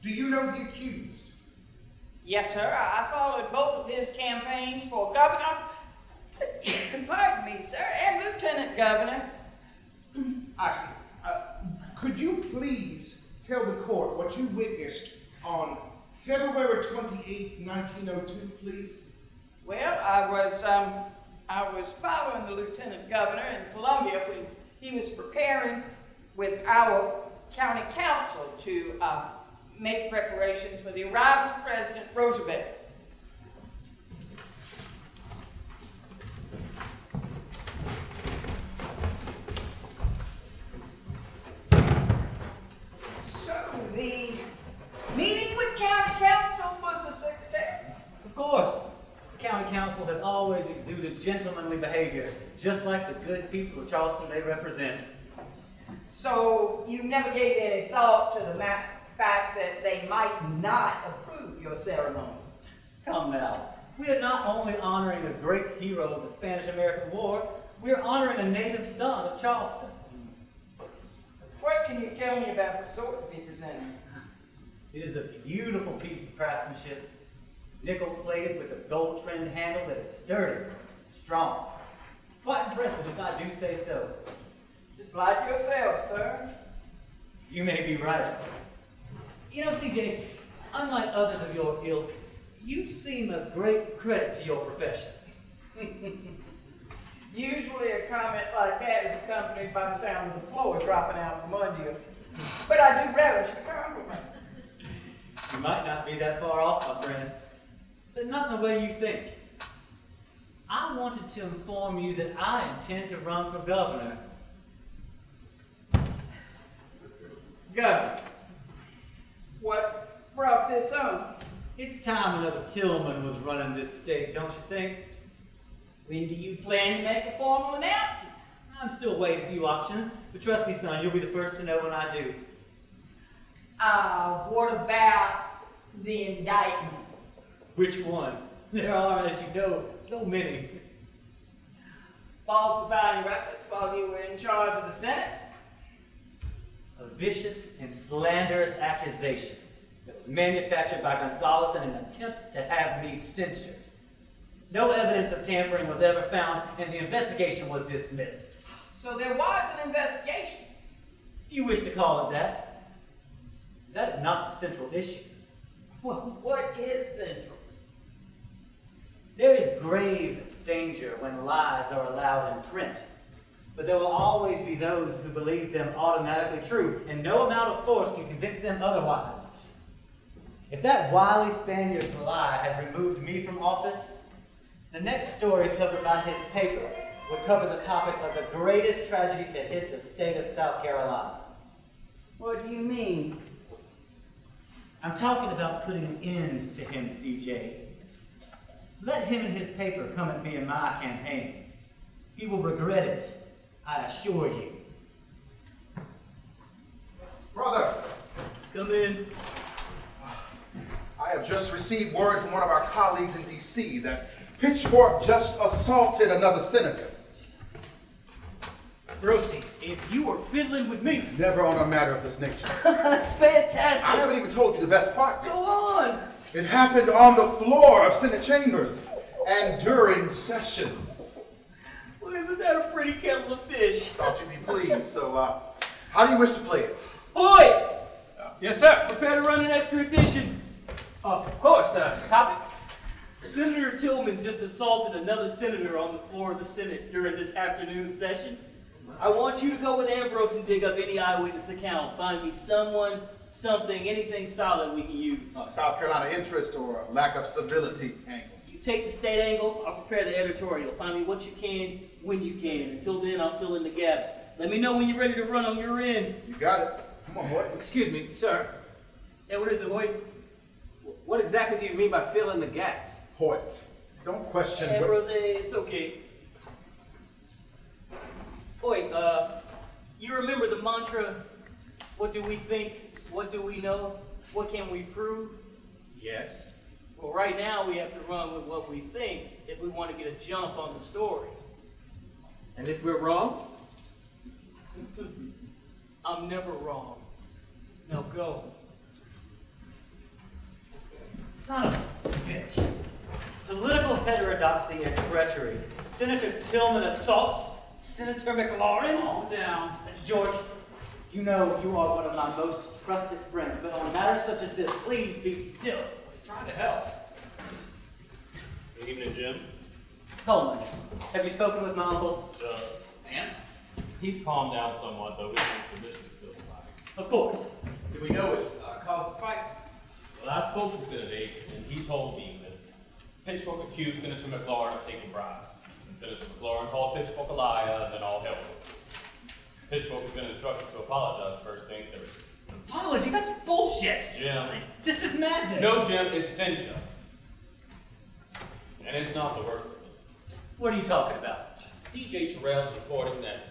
Do you know the accused? Yes, sir. I followed both of his campaigns for governor, pardon me, sir, and lieutenant governor. I see. Could you please tell the court what you witnessed on February 28th, 1902, please? Well, I was following the lieutenant governor in Columbia when he was preparing with our county council to make preparations for the arrival of President Roosevelt. So the meeting with county council was a success. Of course, the county council has always exuded gentlemanly behavior, just like the good people of Charleston they represent. So you never gave any thought to the fact that they might not approve your ceremony? Come now, we are not only honoring a great hero of the Spanish-American War, we are honoring a native son of Charleston. What can you tell me about the sword to be presented? It is a beautiful piece of craftsmanship, nickel-plated with a gold-trimmed handle that is sturdy, strong. Quite impressive, if I do say so. Just like yourself, sir. You may be right. You know, CJ, unlike others of your ilk, you seem a great credit to your profession. Usually a comment like that is accompanied by the sound of the floor dropping out from under you. But I do relish the compliment. You might not be that far off, my friend, but not in the way you think. I wanted to inform you that I intend to run for governor. Governor, what brought this on? It's time another Tillman was running this state, don't you think? When do you plan to make a formal announcement? I'm still weighing a few options, but trust me, son, you'll be the first to know when I do. What about the indictment? Which one? There are, as you know, so many. Falsifying records while you were in charge of the Senate? A vicious and slanderous accusation that was manufactured by Gonzales in an attempt to have me censured. No evidence of tampering was ever found, and the investigation was dismissed. So there was an investigation? If you wish to call it that. That is not the central issue. Well, what is central? There is grave danger when lies are allowed in print. But there will always be those who believe them automatically true, and no amount of force can convince them otherwise. If that wily Spaniard's lie had removed me from office, the next story covered by his paper would cover the topic of the greatest tragedy to hit the state of South Carolina. What do you mean? I'm talking about putting an end to him, CJ. Let him and his paper come at me in my campaign. He will regret it, I assure you. Brother, Come in. I have just received word from one of our colleagues in D.C. that Pitchfork just assaulted another senator. Rosie, if you were fiddling with me. Never on a matter of this nature. That's fantastic. I haven't even told you the best part. Go on. It happened on the floor of Senate chambers and during session. Well, isn't that a pretty kettle of fish? Thought you'd be pleased. So, how do you wish to play it? Hoy! Yes, sir. Prepare to run an extra edition. Of course, topic. Senator Tillman just assaulted another senator on the floor of the Senate during this afternoon session. I want you to go with Ambrose and dig up any eyewitness account. Find me someone, something, anything solid we can use. South Carolina interest or lack of civility angle? You take the state angle, I'll prepare the editorial. Find me what you can, when you can. Until then, I'll fill in the gaps. Let me know when you're ready to run on your end. You got it. Come on, boys. Excuse me, sir. Hey, what is it, Hoyt? What exactly do you mean by fill in the gaps? Hoyt, don't question Hey, what... brother, it's okay. Hoyt, you remember the mantra, what do we think, what do we know, what can we prove? Yes. Well, right now we have to run with what we think if we want to get a jump on the story. And if we're wrong? I'm never wrong. Now go. Son of a bitch. Political heterodoxy and treachery. Senator Tillman assaults Senator McLaurin? Calm down. George, you know you are one of my most trusted friends, but on matters such as this, please be still. I was trying to help. Good evening, Jim. Coleman, have you spoken with my uncle? Just. And? He's calmed down somewhat, though his position is still spotty. Of course. Do we know what caused the fight? Well, I spoke to Senator Aiken, and he told me that Pitchfork accused Senator McLaurin of taking bribes. And Senator McLaurin called Pitchfork a liar, and then all hell broke loose. Pitchfork has been instructed to apologize first thing Thursday. Apology? That's bullshit. Jim. This is madness. No, Jim, it's censure. And it's not the worst of it. What are you talking about? C.J. Terrell is reporting that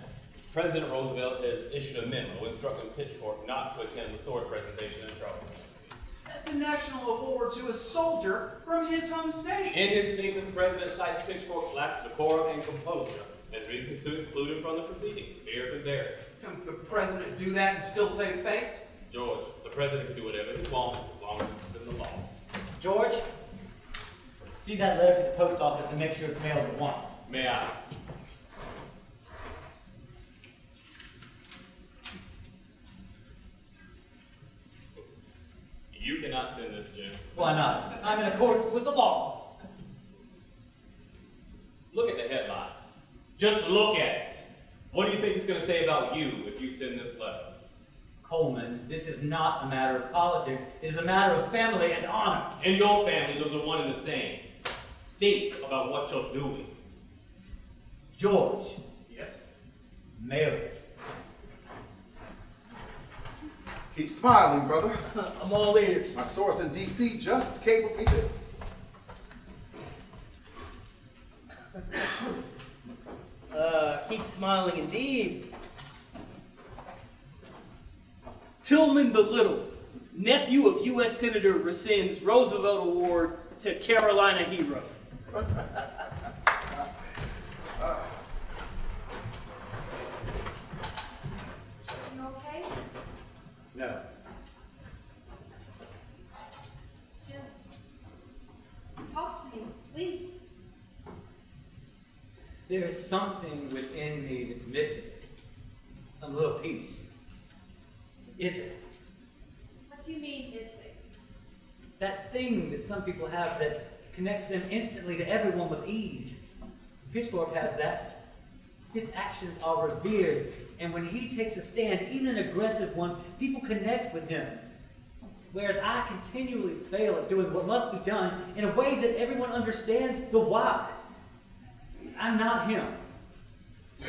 President Roosevelt has issued a memo instructing Pitchfork not to attend the sword presentation in Charleston. That's a national award to a soldier from his home state. In his statement, the president cites Pitchfork's lack of decorum and composure There's reasons to exclude him from the proceedings. Fear of embarrassment. Can the president do that and still save face? George, the president can do whatever he wants as long as it's within the law. George, see that letter to the post office and make sure it's mailed at once. May I? You cannot send this, Jim. Why not? I'm in accordance with the law. Look at the headline. Just look at it. What do you think it's going to say about you if you send this letter? Coleman, this is not a matter of politics. It is a matter of family and honor. In your family, those are one and the same. Think about what you're doing. George. Yes. Mail it. Keep smiling, brother. I'm all ears. My source in D.C. just cabled me this. Keep smiling indeed. Tillman the Little, nephew of U.S. Senator rescinds Roosevelt Award to Carolina hero. You okay? No. Jim, talk to me, please. There is something within me that's missing. Some little piece. Is it? What do you mean missing? That thing that some people have that connects them instantly to everyone with ease. Pitchfork has that. His actions are revered, and when he takes a stand, even an aggressive one, people connect with him. Whereas I continually fail at doing what must be done in a way that everyone understands the why. I'm not him. You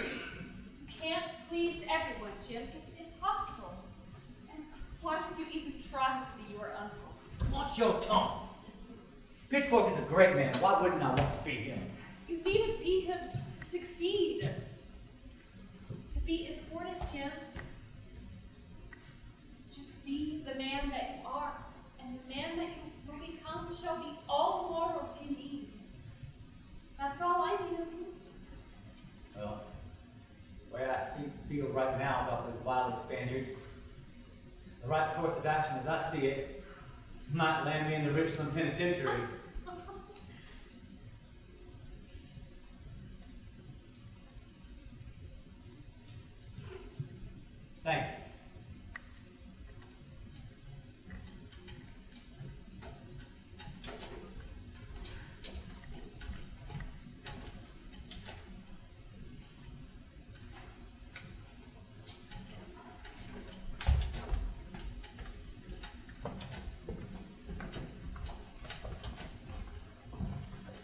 can't please everyone, Jim. It's impossible. And why would you even try to be your uncle? Watch your tongue. Pitchfork is a great man. Why wouldn't I want to be him? You need to be him to succeed. To be important, Jim. Just be the man that you are. And the man that you will become shall be all the laurels you need. That's all I need of you. Well, the way I feel right now about those wily Spaniards, the right course of action as I see it might land me in the Richland Penitentiary. Thank you.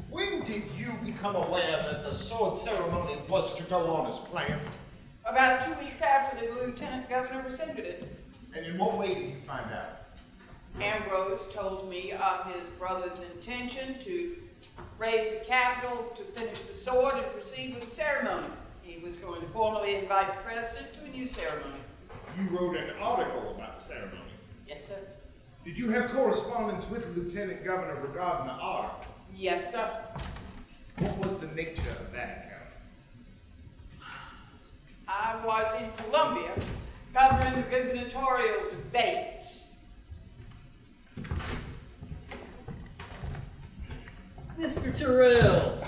When did you become aware that the sword ceremony was to go on as planned? About 2 weeks after the lieutenant governor rescinded it, And in what way did you find out? Ambrose told me of his brother's intention to raise the capital, to finish the sword, and proceed with the ceremony. He was going to formally invite the president to a new ceremony. You wrote an article about the ceremony. Yes, sir. Did you have correspondence with the lieutenant governor regarding the article? Yes, sir. What was the nature of that encounter? I was in Columbia covering the gubernatorial debate. Mr. Terrell,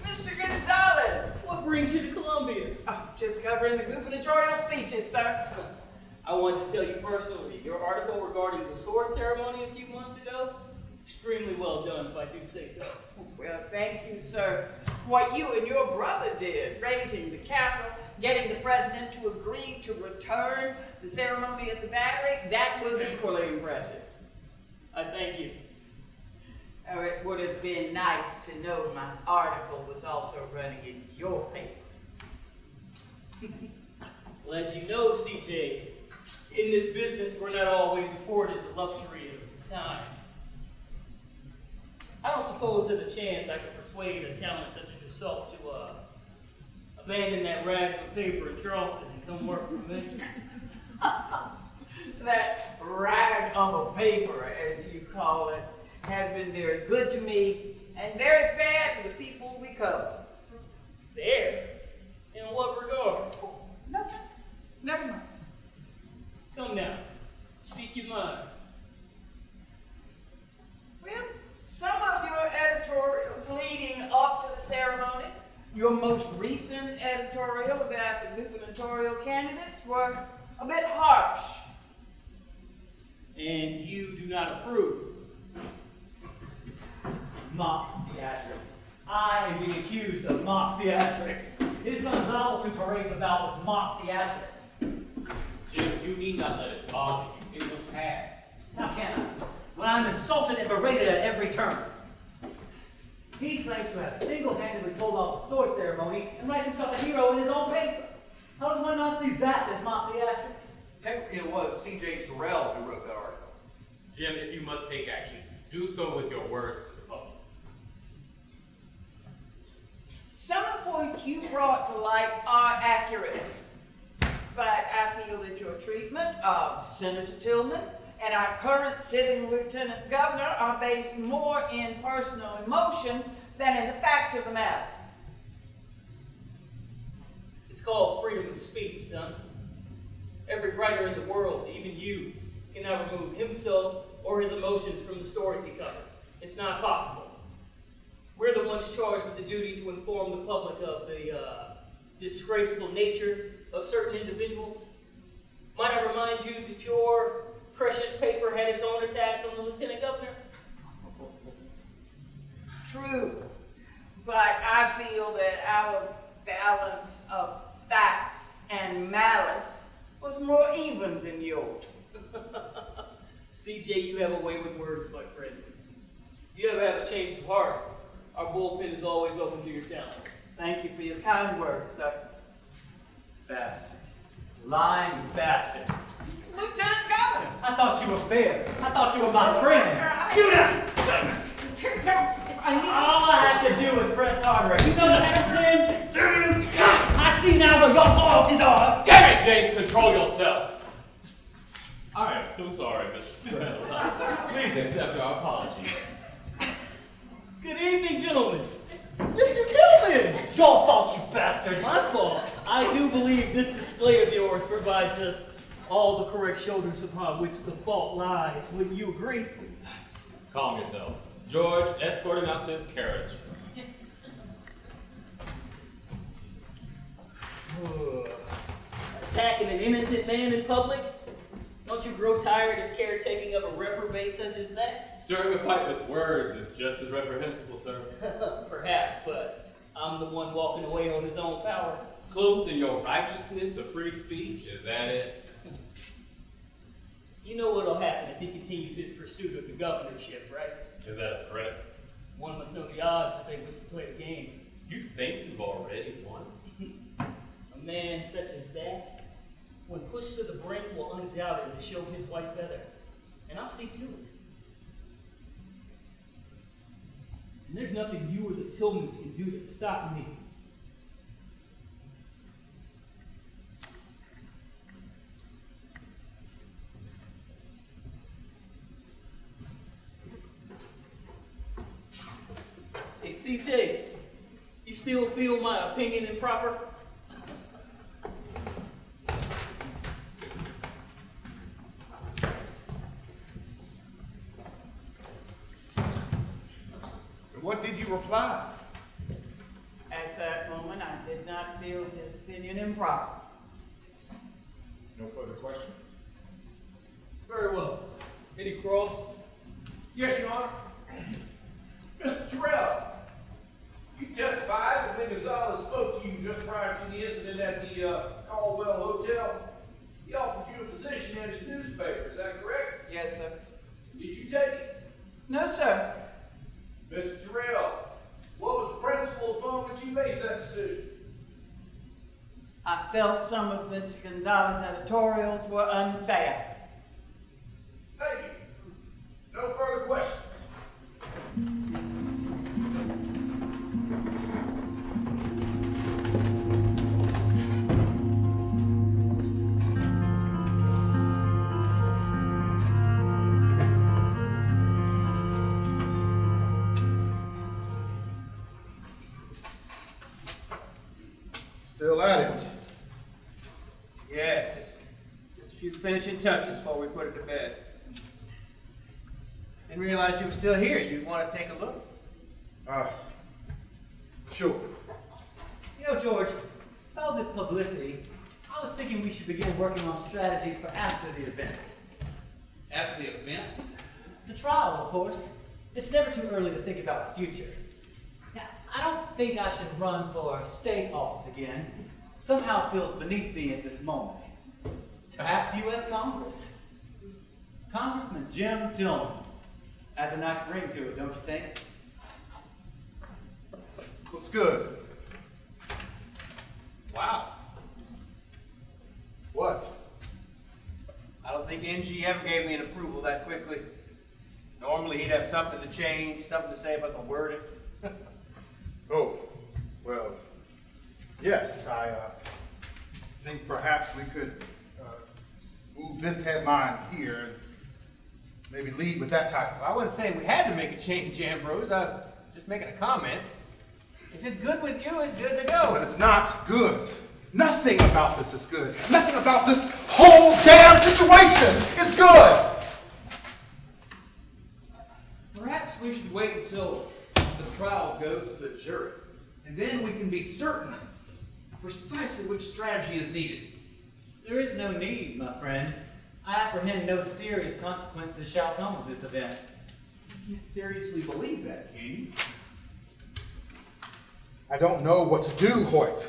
Mr. Gonzales! what brings you to Columbia? Oh, just covering the gubernatorial speeches, sir. I want to tell you personally, your article regarding the sword ceremony a few months ago, extremely well done, if I do say so. Well, thank you, sir. What you and your brother did, raising the capital, getting the president to agree to return the ceremony at the Battery, that was equally impressive. I thank you. Oh, it would have been nice to know my article was also running in your paper. Well, as you know, CJ, in this business, we're not always afforded the luxury of time. I don't suppose there's a chance I could persuade a talent such as yourself to abandon that rag of paper in Charleston and come work for me. That rag of a paper, as you call it, has been very good to me and very fair to the people we cover. Fair? recent editorial about the gubernatorial candidates were a bit harsh. And you do not approve. Mock theatrics. I am being accused of mock theatrics. It is Gonzales who parades about with mock theatrics. Jim, you need not let it bother you. It will pass. How can I? When I'm insulted and berated at every turn. He claims to have single-handedly pulled off the sword ceremony and writes himself a hero in his own paper. How does one not see that as mock theatrics? Technically, it was C.J. Terrell who wrote that article. Jim, if you must take action, do so with your words to the public. Some of the points you brought to light are accurate, but I feel that your treatment of Senator Tillman and our current sitting lieutenant governor are based more in personal emotion than in the facts of the matter. It's called freedom of speech, son. Every writer in the world, even you, cannot remove himself or his emotions from the stories he covers. It's not possible. We're the ones charged with the duty to inform the public of the disgraceful nature of certain individuals. Might I remind you that your precious paper had its own attacks on the lieutenant governor? True, but I feel that our balance of facts and malice was more even than yours. CJ, you have a way with words, my friend. If you ever have a change of heart, our bullpen is always open to your talents. Thank you for your kind words, sir. Bastard. Lying bastard. Lieutenant Governor! I thought you were fair. I thought you were my friend. Shoot us! All I have to do is press harder. You don't have a friend, do you? I see now where your loyalties are. Damn it, James, control yourself. I am so sorry, Mr. Tillman. Please accept our apology. Good evening, gentlemen. Mr. Tillman! It's your fault, you bastard. My fault. I do believe this display of yours provides us all the correct shoulders upon which the fault lies. Wouldn't you agree? Calm yourself. George, escort him out to his carriage. Attacking an innocent man in public? Don't you grow tired of caretaking of a reprobate such as that? Stirring a fight with words is just as reprehensible, sir. Perhaps, but I'm the one walking away on his own power. Clothed in your righteousness of free speech, is that it? You know what'll happen if he continues his pursuit of the governorship, right? Is that a threat? One must know the odds if they wish to play the game. You think you've already won? A man such as that, when pushed to the brink, will undoubtedly show his white feather. And I'll see to it. And there's nothing you or the Tillmans can do to stop me. Hey, CJ, you still feel my opinion improper? What did you reply? At that moment, I did not feel his opinion improper. No further questions? Very well. Any cross? Yes, Your Honor. Mr. Terrell, you testified that when Gonzales spoke to you just prior to the incident at the Caldwell Hotel, he offered you a position in his newspaper. Is that correct? Yes, sir. Did you take it? No, sir. Mr. Terrell, what was the principle upon which you based that decision? I felt some of Mr. Gonzales' editorials were unfair. Thank you. No further questions. Still at it. Yes, just a few finishing touches before we put it to bed. Didn't realize you were still here. You want to take a look? Sure. You George, with all this publicity, I was thinking we should begin working on strategies for after the event. After the event? The trial, of course. It's never too early to think about the future. Now, I don't think I should run for state office again. Somehow it feels beneath me at this moment. Perhaps U.S. Congress. Congressman Jim Tillman. Has a nice ring to it, don't you think? Looks good. Wow. What? I don't think NG ever gave me an approval that quickly. Normally he'd have something to change, something to say about the wording. Oh, well, yes, I think perhaps we could move this headline here and maybe lead with that title. Well, I wasn't saying we had to make a change, Ambrose. I was just making a comment. If it's good with you, it's good to go. But it's not good. Nothing about this is good. Nothing about this whole damn situation is good. Perhaps we should wait until the trial goes to the jury, and then we can be certain precisely which strategy is needed. There is no need, my friend. I apprehend no serious consequences shall come of this event. You can't seriously believe that, can you? I don't know what to do, Hoyt.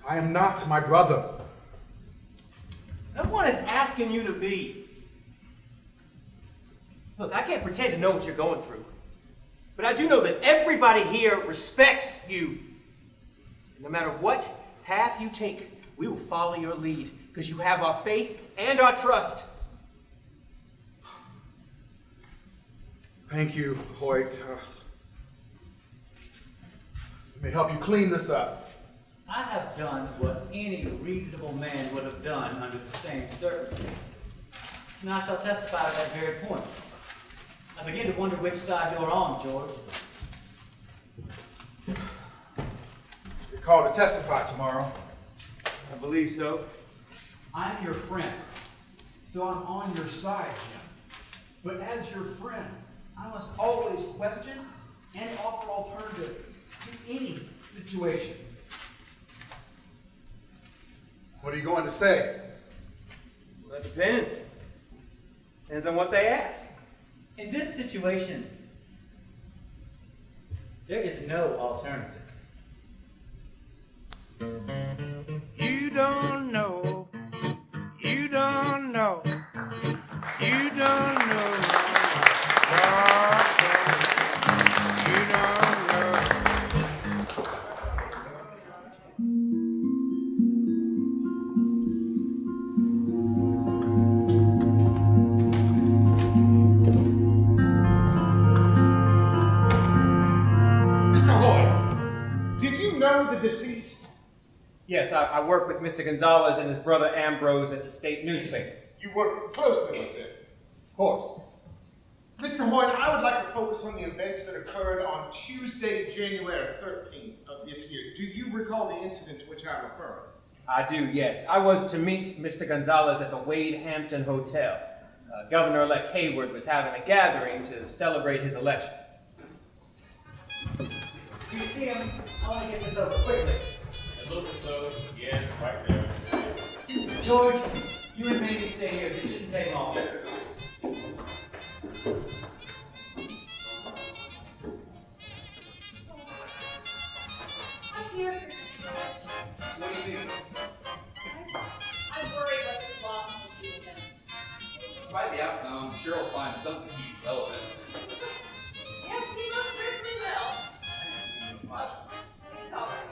I am not my brother. No one is asking you to be. Look, I can't pretend to know what you're going through. But I do know that everybody here respects you. No matter what path you take, we will follow your lead because you have our faith and our trust. Thank you, Hoyt. Let me help you clean this up. I have done what any reasonable man would have done under the same circumstances. And I shall testify to that very point. I begin to wonder which side you're on, George. You're called to testify tomorrow. I believe so. I'm your friend, so I'm on your side, Jim. But as your friend, I must always question and offer alternative to any situation. What are you going to say? Well, that depends. Depends on what they ask. In this situation, there is no alternative. You don't know. You don't know. You don't know. You don't know. Mr. Hoyt, did you know the deceased? Yes, I work with Mr. Gonzales and his brother Ambrose at the state newspaper. You work closely with them. Of course. Mr. Hoyt, I would like to focus on the events that occurred on Tuesday, January 13th of this year. Do you recall the incident to which I'm referring? I do, yes. I was to meet Mr. Gonzales at the Wade Hampton Hotel. Governor-elect Hayward was having a gathering to celebrate his election. Do you see him? I want to get this over quickly. A little bit slow. Yes, right there. George, you and Mandy stay here. This shouldn't take long. I'm here for you, George. What do you mean? I worry what this loss will do to him. Despite the outcome, I'm sure I'll find something to keep relevant. Yes, he most certainly will. Well, it's all right.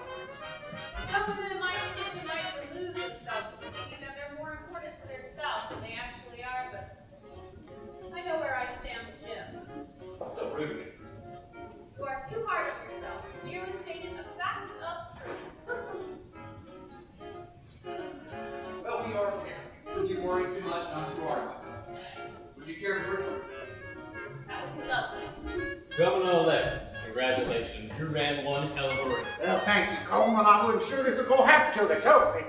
Some women in my position might delude themselves into thinking that they're more important to their spouse than they actually are, but I know where I stand with Jim. I'm still rooting it. You are too hard on yourself. Merely stated a fact of truth. Well, we are here. Would you worry too much? Not too hard on myself. Would you care to return? That would be lovely. Governor-elect, congratulations. You ran one hell of a race. Well, thank you, Coleman. I wasn't sure this would go happen till they told me.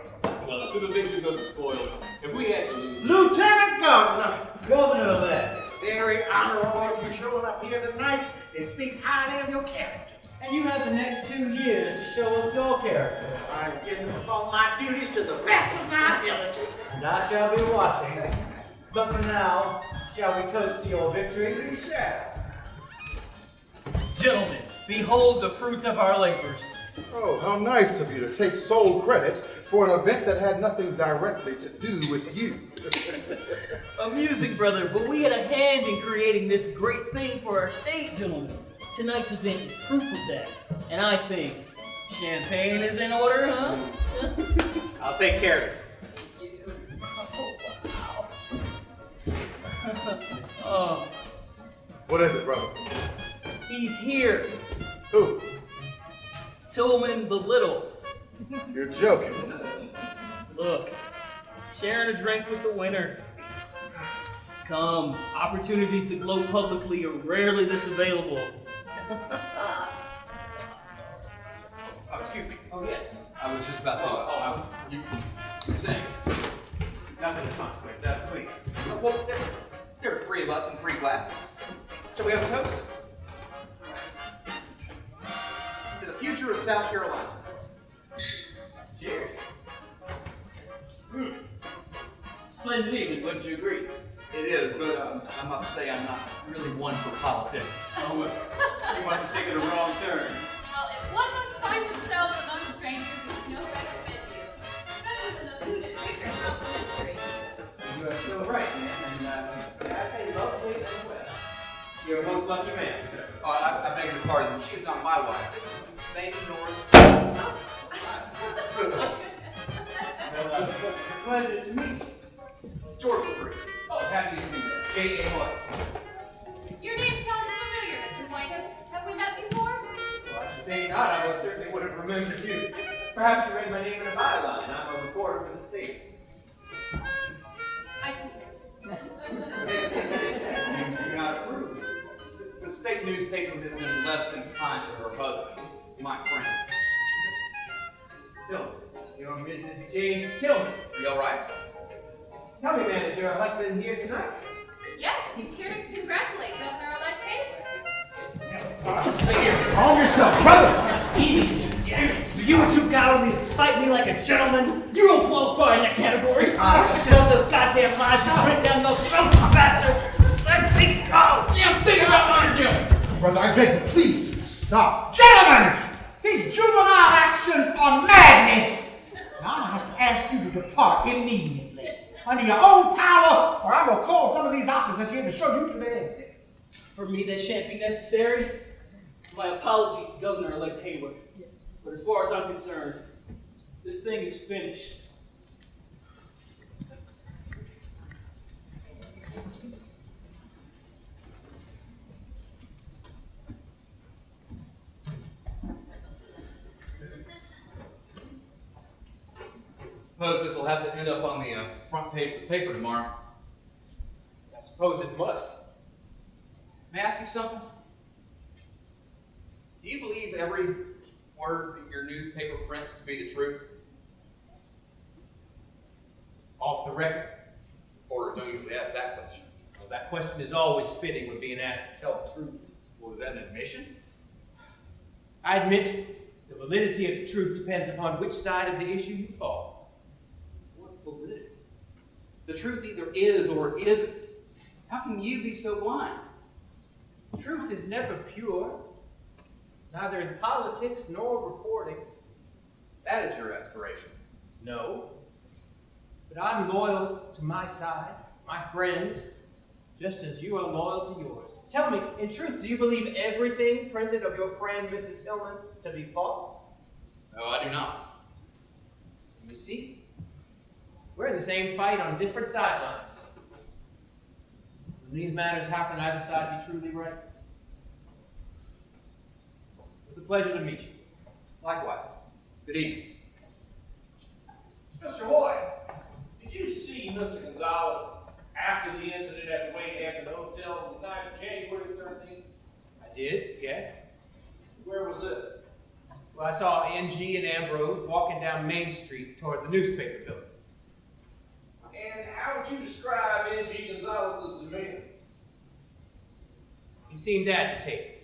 Well, to the victory go the spoils. If we had to lose, Lieutenant Governor, Governor-elect. it's very honorable of you showing up here tonight. It speaks highly of your character. And you have the next 2 years to show us your character. I intend to perform my duties to the best of my ability. And I shall be watching. But for now, shall we toast to your victory? We shall. Gentlemen, behold the fruits of our labors. Oh, how nice of you to take sole credit for an event that had nothing directly to do with you. Amusing, brother, but we had a hand in creating this great thing for our state, gentlemen. Tonight's event is proof of that. And I think champagne is in order, huh? I'll take care of it. Oh, What is it, brother? he's here. Who? Tillman the Little. You're joking. Look, sharing a drink with the winner. Come, opportunities to gloat publicly are rarely this available. Oh, excuse me. Oh, yes. I was just about to. You were saying? Nothing of consequence, please. Well, there are 3 of us and 3 glasses. Shall we have a toast? To the future of South Carolina. Cheers. Splendid evening, wouldn't you agree? It is, but I must say I'm not really one for politics. Oh, well, you must have taken a wrong turn. Well, if one must find themselves among strangers, there's no better venue. Especially when the food and drink are complimentary. You are so right, man, and may I say lovely as well. You're a most lucky man, sir. Oh, I beg your pardon. She's not my wife. This is Lady Doris. Well, it's a pleasure to meet you. George LaBrie. Oh, happy to meet you. J.A. Morris. Your name sounds familiar, Mr. Whitehead. Have we met before? Well, I should think not. I most certainly would have remembered you. Perhaps you read my name in a byline. I'm a reporter for the state. I see. You do not approve. The state newspaper has been less than kind to her husband, my friend. Tillman. You're Mrs. James Tillman. Are you all right? Tell me, man, is your husband here tonight? Yes, he's here to congratulate Governor-elect Tabor. Calm yourself, brother. Easy. So you were too cowardly to fight me like a gentleman? You don't qualify in that category. Sell those goddamn lies and print down those filthy bastards. Let me go. Damn thing about what you're doing. Brother, I beg you, please stop. Gentlemen, these juvenile actions are madness. Now I'm going to have to ask you to depart immediately. Under your own power, or I will call some of these officers here to show you to the exit. For me, that shan't be necessary. My apologies, Governor-elect Hayward. But as far as I'm concerned, this thing is finished. Suppose this will have to end up on the front page of the paper tomorrow. I suppose it must. May I ask you something? Do you believe every word that your newspaper prints to be the truth? Off the record? Or don't usually ask that question? Well, that question is always fitting when being asked to tell the truth. Was that an admission? I admit the validity of the truth depends upon which side of the issue you fall. What validity? The truth either is or isn't. How can you be so blind? Truth is never pure, neither in politics nor reporting. That is your aspiration. No. But I'm loyal to my side, my friends, just as you are loyal to yours. Tell me, in truth, do you believe everything printed of your friend Mr. Tillman to be false? No, I do not. You see, we're in the same fight on different sidelines. When these matters happen, I decide to be truly right. It's a pleasure to meet you. Likewise. Good evening. Mr. Hoy, did you see Mr. Gonzales after the incident at the Wayhampton Hotel on the night of January 13th? I did, yes. Where was this? Well, I saw NG and Ambrose walking down Main Street toward the newspaper building. And how would you describe N.G. Gonzales' demeanor? He seemed agitated.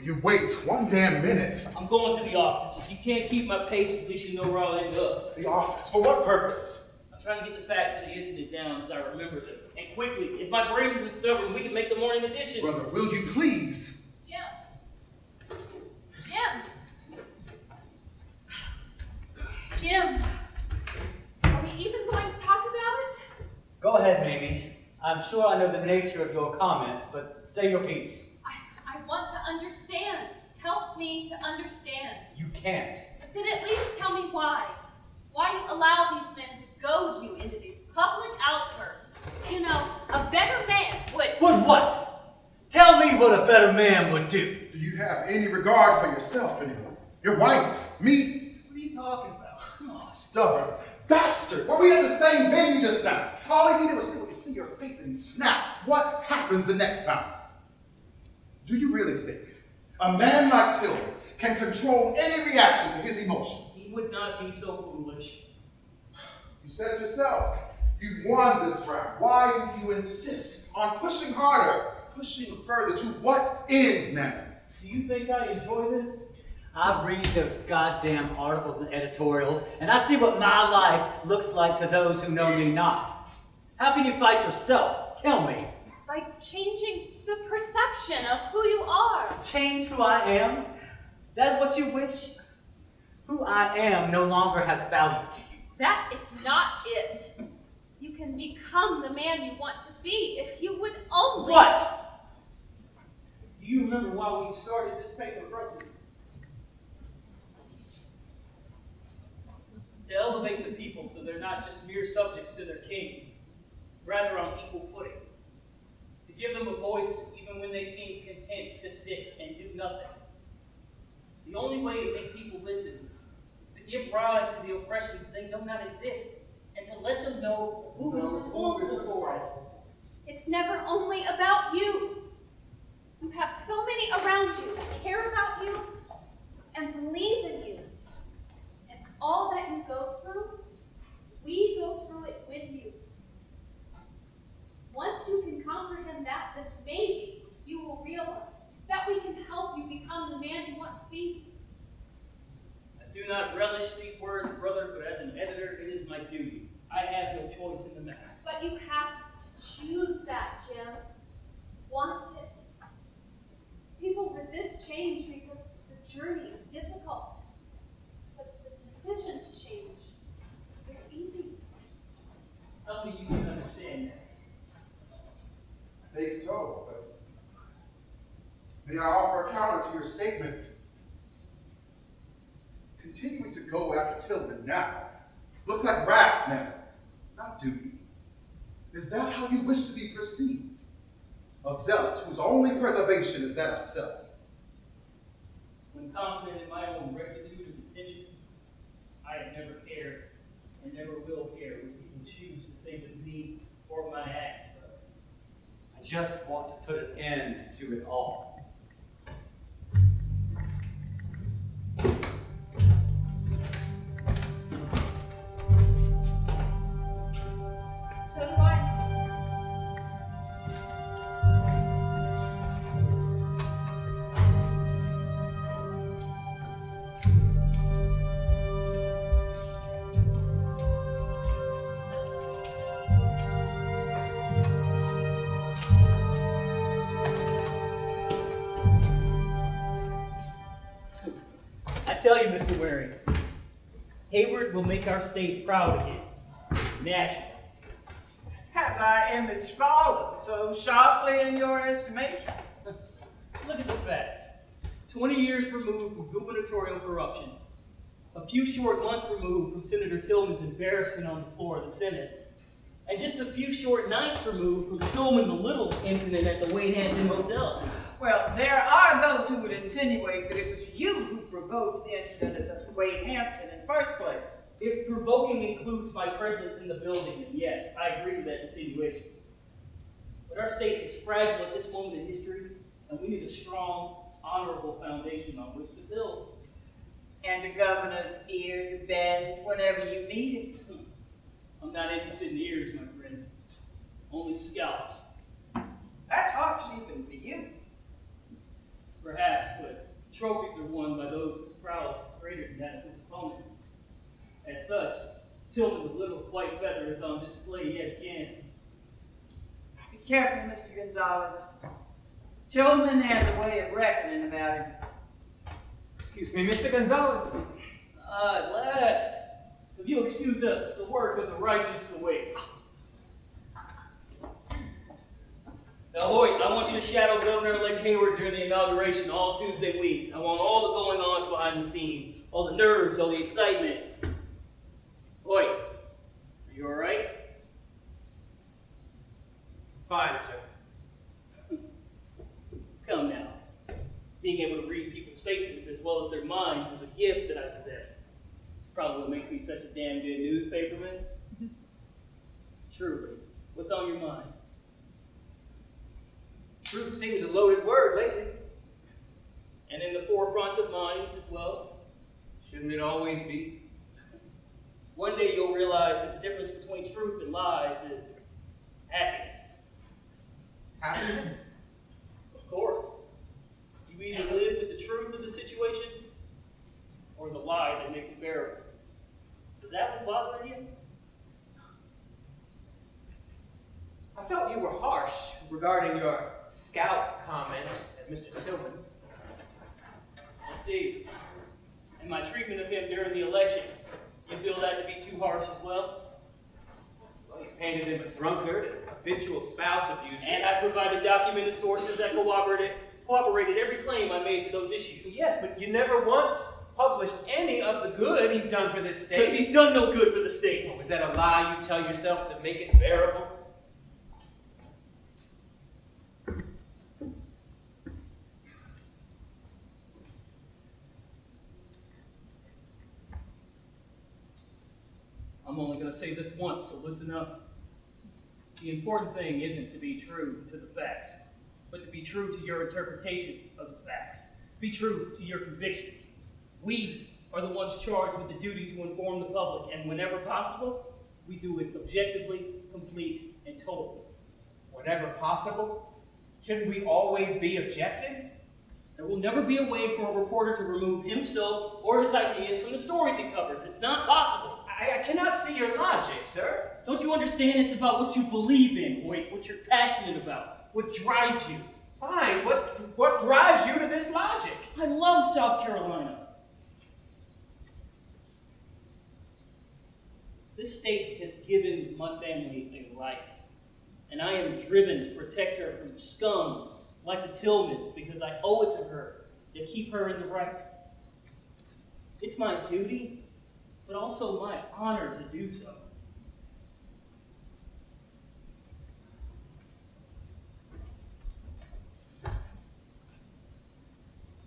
You wait 1 damn minute. I'm going to the office. If you can't keep my pace, at least you know where I'll end up. The office? For what purpose? I'm trying to get the facts of the incident down as I remember them. And quickly, if my brain isn't stubborn, we can make the morning edition. Brother, will you please? Jim, are we even going to talk about it? Go ahead, Mamie. I'm sure I know the nature of your comments, but say your piece. I want to understand. Help me to understand. You can't. But then at least tell me why. Why you allow these men to goad you into these public outbursts. You know, a better man would... Would what? Tell me what a better man would do. Do you have any regard for yourself anymore? Your wife? Me? What are you talking about? Come on. Stubborn bastard! Were we at the same venue just now? All I needed was to see your face and he snapped. What happens the next time? Do you really think a man like Tillman can control any reaction to his emotions? He would not be so foolish. You said it yourself. You won this round. Why do you insist on pushing harder, pushing further? To what end now? Do you think I enjoy this? I read those goddamn articles and editorials, and I see what my life looks like to those who know me not. How can you fight yourself? Tell me. By changing the perception of who you are. Change who I am? That is what you wish? Who I am no longer has value to you. That is not it. You can become the man you want to be if you would only... What? Do you remember why we started this paper project? To elevate the people so they're not just mere subjects to their kings, rather on equal footing. To give them a voice even when they seem content to sit and do nothing. The only way to make people listen is to give rise to the oppressions they know not exist, and to let them know who is responsible for it. It's never only about you. You have so many around you that care about you and believe in you. And all that you go through, we go through it with you. Once you can comprehend that, then maybe you will realize that we can help you become the man you want to be. I do not relish these words, brother, but as an editor, it is my duty. I have no choice in the matter. But you have to choose that, Jim. Want it. People resist change because the journey is difficult. But the decision to change is easy. Only you can understand that. I think so, but may I offer a counter to your statement? Continuing to go after Tillman now looks like wrath now, not duty. Is that how you wish to be perceived? A zealot whose only preservation is that of self. When confident in my own rectitude of intention, I have never cared and never will care when people choose to think of me or my acts, brother. I just want to put an end to it all. So do I. I tell you, Mr. Waring, Hayward will make our state proud again. National. Has our image fallen so sharply in your estimation? Look at the facts. 20 years removed from gubernatorial corruption. A few short months removed from Senator Tillman's embarrassment on the floor of the Senate. And just a few short nights removed from Tillman the Little incident at the Wade Hampton Hotel. Well, there are those who would insinuate that it was you who provoked the incident at the Wade Hampton in the first place. If provoking includes my presence in the building, then yes, I agree with that insinuation. But our state is fragile at this moment in history, and we need a strong, honorable foundation on which to build. And the governor's ear to bend whenever you need it. I'm not interested in ears, my friend. Only scalps. That's harsh even for you. Perhaps, but trophies are won by those whose prowess is greater than that of his opponent. As such, Tillman the Little's white feather is on display yet again. Be careful, Mr. Gonzales. Tillman has a way of reckoning about him. Excuse me, Mr. Gonzales. At last! If you'll excuse us, the work of the righteous awaits. Now, Hoyt, I want you to shadow Governor-elect Hayward during the inauguration all Tuesday week. I want all the going-ons behind the scene, all the nerves, all the excitement. Hoyt, are you all right? Fine, sir. Come now. Being able to read people's faces as well as their minds is a gift that I possess. It's probably what makes me such a damn good newspaperman. Truly, what's on your mind? Truth seems a loaded word lately. And in the forefront of minds as well. Shouldn't it always be? One day you'll realize that the difference between truth and lies is happiness. Happiness? Of course. You either live with the truth of the situation or the lie that makes it bearable. Does that bother you? I felt you were harsh regarding your scout comments at Mr. Tillman. I see. And my treatment of him during the election, you feel that to be too harsh as well? Well, you painted him a drunkard and habitual spouse abuser. And I provided documented sources that corroborated every claim I made to those issues. Yes, but you never once published any of the good he's done for this state. Because he's done no good for the state. Oh, is that a lie you tell yourself to make it bearable? I'm only going to say this once, so listen up. The important thing isn't to be true to the facts, but to be true to your interpretation of the facts. Be true to your convictions. We are the ones charged with the duty to inform the public, and whenever possible, we do it objectively, complete, and total. Whenever possible? Shouldn't we always be objective? There will never be a way for a reporter to remove himself or his ideas from the stories he covers. It's not possible. I cannot see your logic, sir. Don't you understand? It's about what you believe in, what you're passionate about, what drives you. Fine, what drives you to this logic? I love South Carolina. This state has given my family a life, and I am driven to protect her from scum like the Tillmans because I owe it to her to keep her in the right. It's my duty, but also my honor to do so.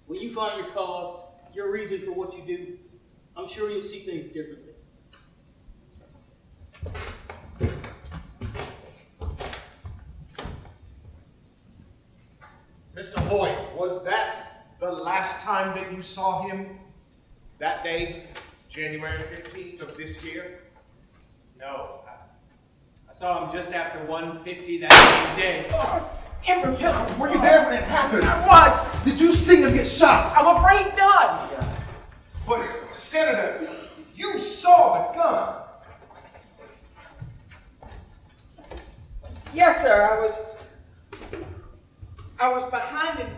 When you find your cause, your reason for what you do, I'm sure you'll see things differently. Mr. Hoyt, was that the last time that you saw him? That day, January 15th of this year? No. I saw him just after 1:50 that same day. Emperor Tillman! Were you there when it happened? I was! Did you see him get shot? I'm afraid not! But, Senator, you saw the gun. Yes, sir, I was behind him,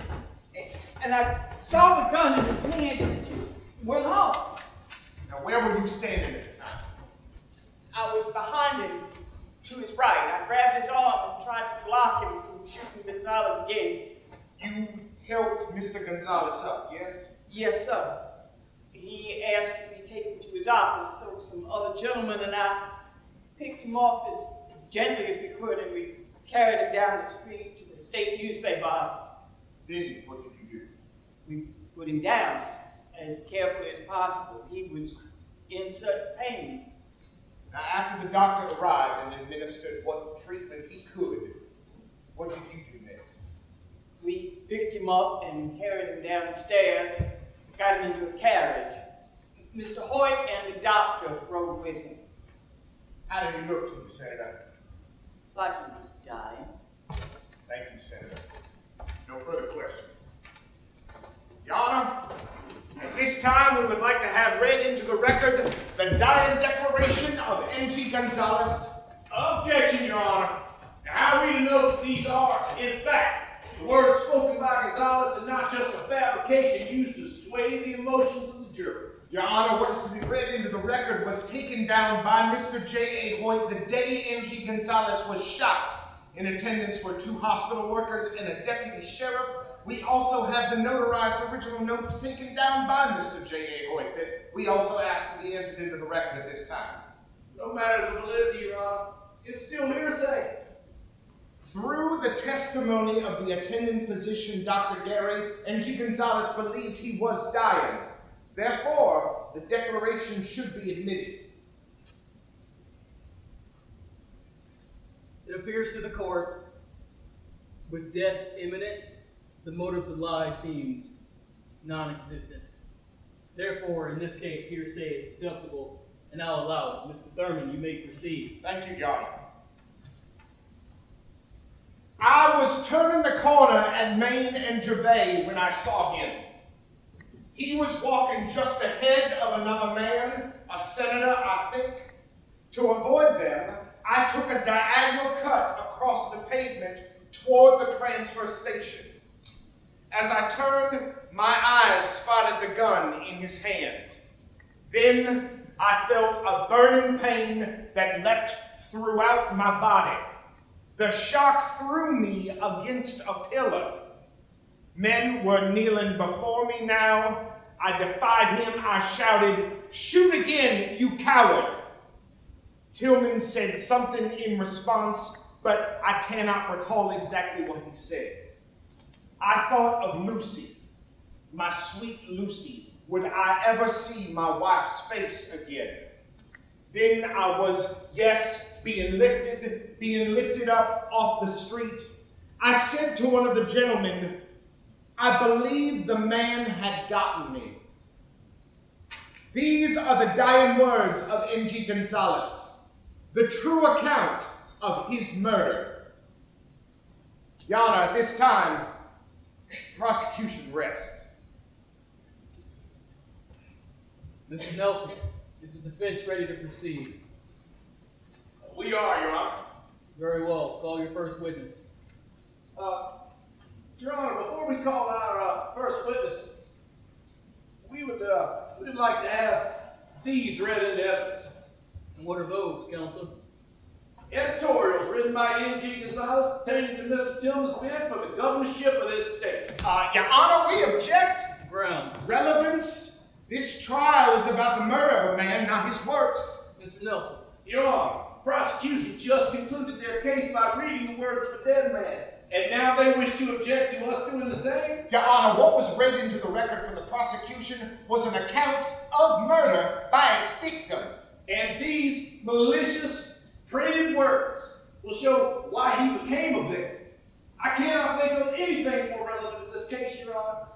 and I saw the gun in his hand, and it just went off. Now, where were you standing at the time? I was behind him, to his right. I grabbed his arm and tried to block him from shooting Gonzales again. You helped Mr. Gonzales up, yes? Yes, sir. He asked me to take him to his office, so some other gentlemen and I picked him up as gently as we could, and we carried him down the street to the state newspaper office. Then, what did you do? We put him down as carefully as possible. He was in such pain. Now, after the doctor arrived and administered what treatment he could, what did you do next? We picked him up and carried him downstairs, got him into a carriage. Mr. Hoyt and the doctor rode with him. How did he look to you, Senator? Like he was dying. Thank you, Senator. No further questions. Your Honor, at this time we would like to have read into the record the dying declaration of N.G. Gonzales. Objection, Your Honor. Now, I read a note that these are, in fact, the words spoken by Gonzales and not just a fabrication used to sway the emotions of the jury. Your Honor, what is to be read into the record was taken down by Mr. J.A. Hoyt the day N.G. Gonzales was shot. In attendance were 2 hospital workers and a deputy sheriff. We also have the notarized original notes taken down by Mr. J.A. Hoyt that we also ask to be entered into the record at this time. No matter the validity, Your Honor, it's still hearsay. Through the testimony of the attending physician, Dr. Gary, N.G. Gonzales believed he was dying. Therefore, the declaration should be admitted. It appears to the court, with death imminent, the motive to lie seems non-existent. Therefore, in this case, hearsay is acceptable, and I'll allow it. Mr. Thurman, you may proceed. Thank you, Your Honor. I was turning the corner at Main and Gervais when I saw him. He was walking just ahead of another man, a senator, I think. To avoid them, I took a diagonal cut across the pavement toward the transfer station. As I turned, my eyes spotted the gun in his hand. Then I felt a burning pain that leapt throughout my body. The shock threw me against a pillar. Men were kneeling before me now. I defied him. I shouted, "Shoot again, you coward!" Tillman said something in response, but I cannot recall exactly what he said. I thought of Lucy, my sweet Lucy. Would I ever see my wife's face again? Then I was, yes, being lifted up off the street. I said to one of the gentlemen, I believe the man had gotten me. These are the dying words of N.G. Gonzales, the true account of his murder. Your Honor, at this time, prosecution rests. Mr. Nelson, is the defense ready to proceed? We are, Your Honor. Very well. Call your first witness. Your Honor, before we call our first witness, we'd like to have these read into evidence. And what are those, Counselor? Editorials written by N.G. Gonzales pertaining to Mr. Tillman's bid for the governorship of this state. Your Honor, we object. Grounds. Relevance. This trial is about the murder of a man, not his works. Mr. Nelson. Your Honor, prosecution just concluded their case by reading the words of a dead man. And now they wish to object to us doing the same? Your Honor, what was read into the record from the prosecution was an account of murder by its victim. And these malicious printed words will show why he became a victim. I cannot think of anything more relevant to this case, Your Honor.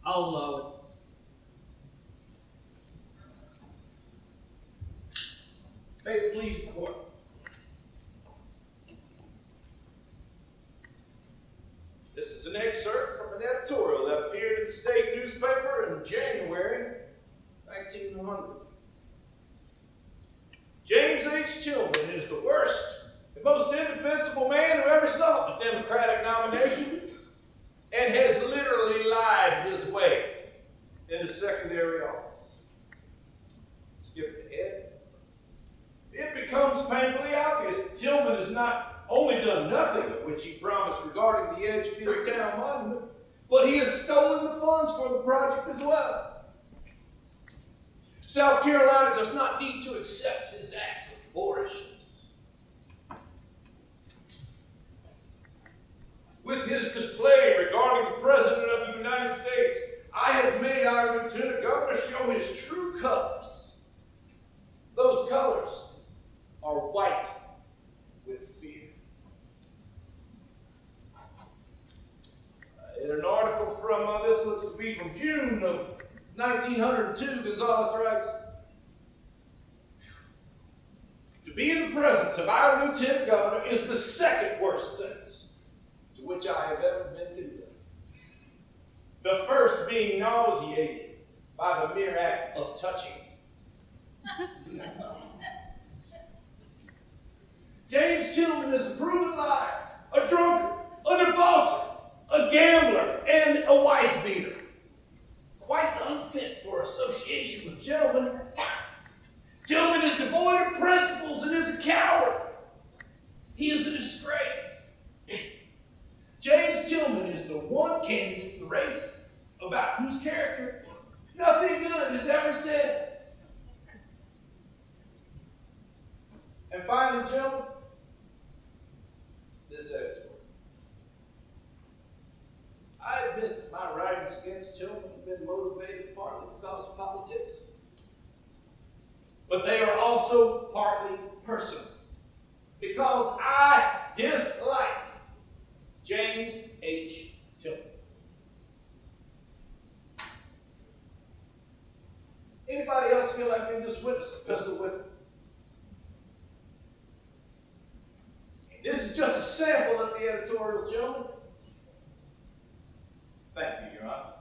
I'll allow it. May it please the court. This is an excerpt from an editorial that appeared in the state newspaper in January 1900. James H. Tillman is the worst and most indefensible man who ever sought the Democratic nomination and has literally lied his way into secondary office. Skip ahead. It becomes painfully obvious that Tillman has not only done nothing of which he promised regarding the Edgefield Town Monument, but he has stolen the funds for the project as well. South Carolina does not need to accept his acts of boorishness. With his display regarding the President of the United States, I have made our Lieutenant Governor show his true colors. Those colors are white with fear. In an article from, this looks to be from June of 1902, Gonzales writes, to be in the presence of our Lieutenant Governor is the second worst sentence. to which I have ever been condemned. The first being nauseated by the mere act of touching. James Tillman is a proven liar, a drunkard, a defaulter, a gambler, and a wife beater. Quite unfit for association with gentlemen. Tillman is devoid of principles and is a coward. He is a disgrace. James Tillman is the one candidate in the race about whose character nothing good is ever said. And finally, gentlemen, this editorial. I admit that my writings against Tillman have been motivated partly because of politics, but they are also partly personal, because I dislike James H. Tillman. Anybody else feel like they just witnessed a pistol whipping? This is just a sample of the editorials, gentlemen. Thank you, Your Honor.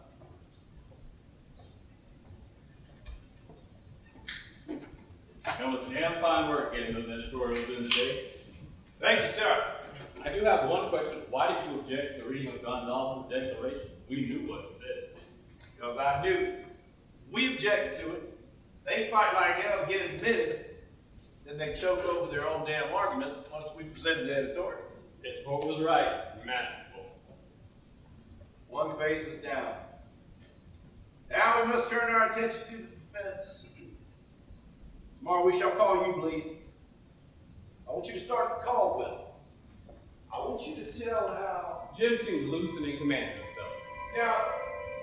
That was damn fine work getting those editorials in today. Thank you, sir. I do have one question. Why did you object to reading of Gonzales' declaration? We knew what it said. Because I knew. We objected to it. They fight like hell to get it admitted. Then they choke over their own damn arguments once we presented the editorials. Pitchfork was right. Masterful. One face is down. Now we must turn our attention to the defense. Tomorrow we shall call you, please. I want you to start the call with. I want you to tell how. Jim seemed loose and in command of himself. Now,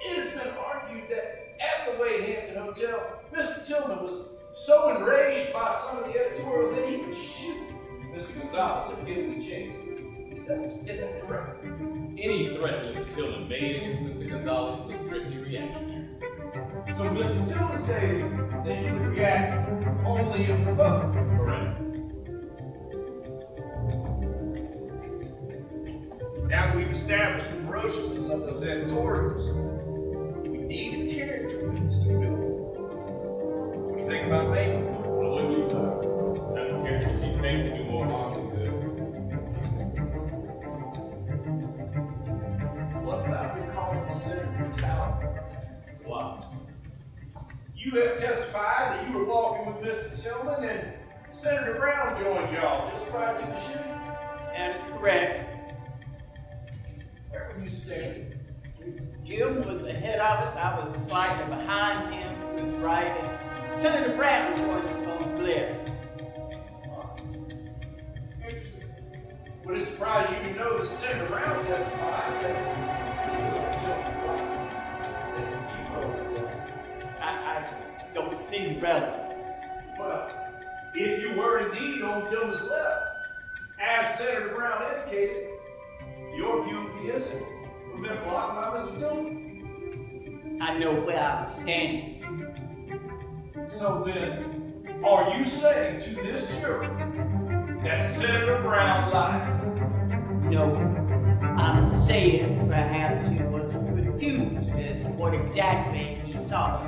it has been argued that at the Wade Hampton Hotel, Mr. Tillman was so enraged by some of the editorials that he would shoot Mr. Gonzales if given the chance. Is that correct? Any threat that Mr. Tillman made against Mr. Gonzales was strictly reactionary. So Mr. Tillman stated that he would react only if provoked. Correct. Now that we've established the ferociousness of those editorials, we need a character witness to build. What do you think about me? Well, what you thought? I don't care if she think to do more harm than good. What about recalling Senator Tillman? Why? You have testified that you were walking with Mr. Tillman and Senator Brown joined y'all just prior to the shooting. That is correct. Where were you standing? Jim was ahead of us. I was slightly behind him to his right, and Senator Brown joined us on his left. Interesting. Would it surprise you to know that Senator Brown testified that he was on Tillman's right? I don't see the relevance. Well, if you were indeed on Tillman's left, as Senator Brown indicated, your view of the incident would have been blocked by Mr. Tillman. I know where I was standing. So then, are you saying to this jury that Senator Brown lied? No, I'm saying perhaps he was confused as to what exactly he saw.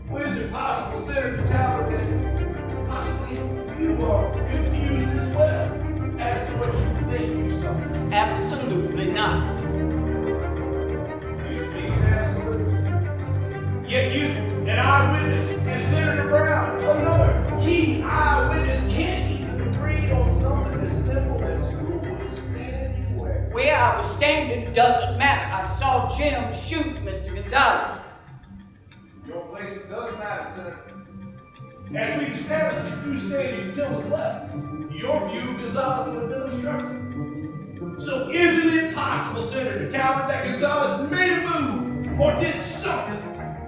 Well, is it possible, Senator Talbot, that possibly you are confused as well as to what you think you saw? Absolutely not. You speak in absolutes. Yet you, an eyewitness, and Senator Brown, another key eyewitness, can't even agree on something as simple as who was standing where. Where I was standing doesn't matter. I saw Jim shoot Mr. Gonzales. Your placement does matter, Senator. As we've established that you standing to Tillman's left, your view of Gonzales would have been obstructed. So isn't it possible, Senator Talbot, that Gonzales made a move or did something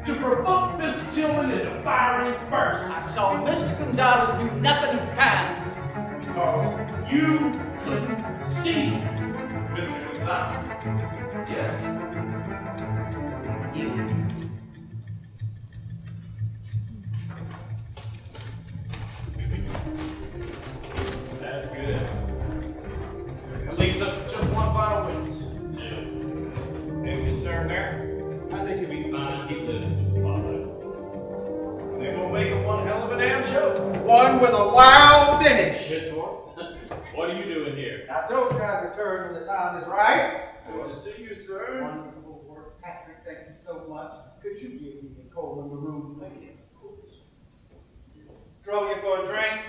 to provoke Mr. Tillman into firing first? I saw Mr. Gonzales do nothing of the kind. Because you couldn't see Mr. Gonzales. Yes? Yes. That's good. That leaves us with just one final Mayor. I think he'll be fine. He lives in the spotlight. They're gonna make it one hell of a damn show. One with a wild finish. Pitchfork, what are you doing here? I told you I'd return when the time is right. Good to see you, sir. Wonderful work, Patrick. Thank you so much. Could you give me a coal in the room, please? Trouble you for a drink?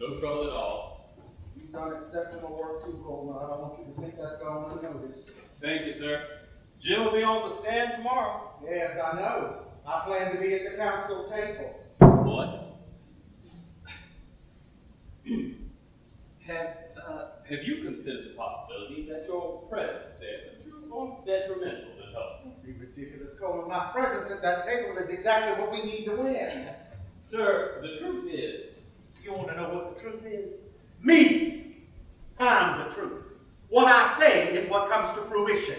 No trouble at all. You've done exceptional work too, Coleman. I don't want you to think that's gone unnoticed. Thank you, sir. Jim will be on the stand tomorrow. Yes, I know. I plan to be at the council table. What? Have you considered the possibility that your presence there could prove detrimental to health? Don't be ridiculous, Coleman. My presence at that table is exactly what we need to win. Sir, the truth is, You want to know what the truth is? Me! I'm the truth. What I say is what comes to fruition.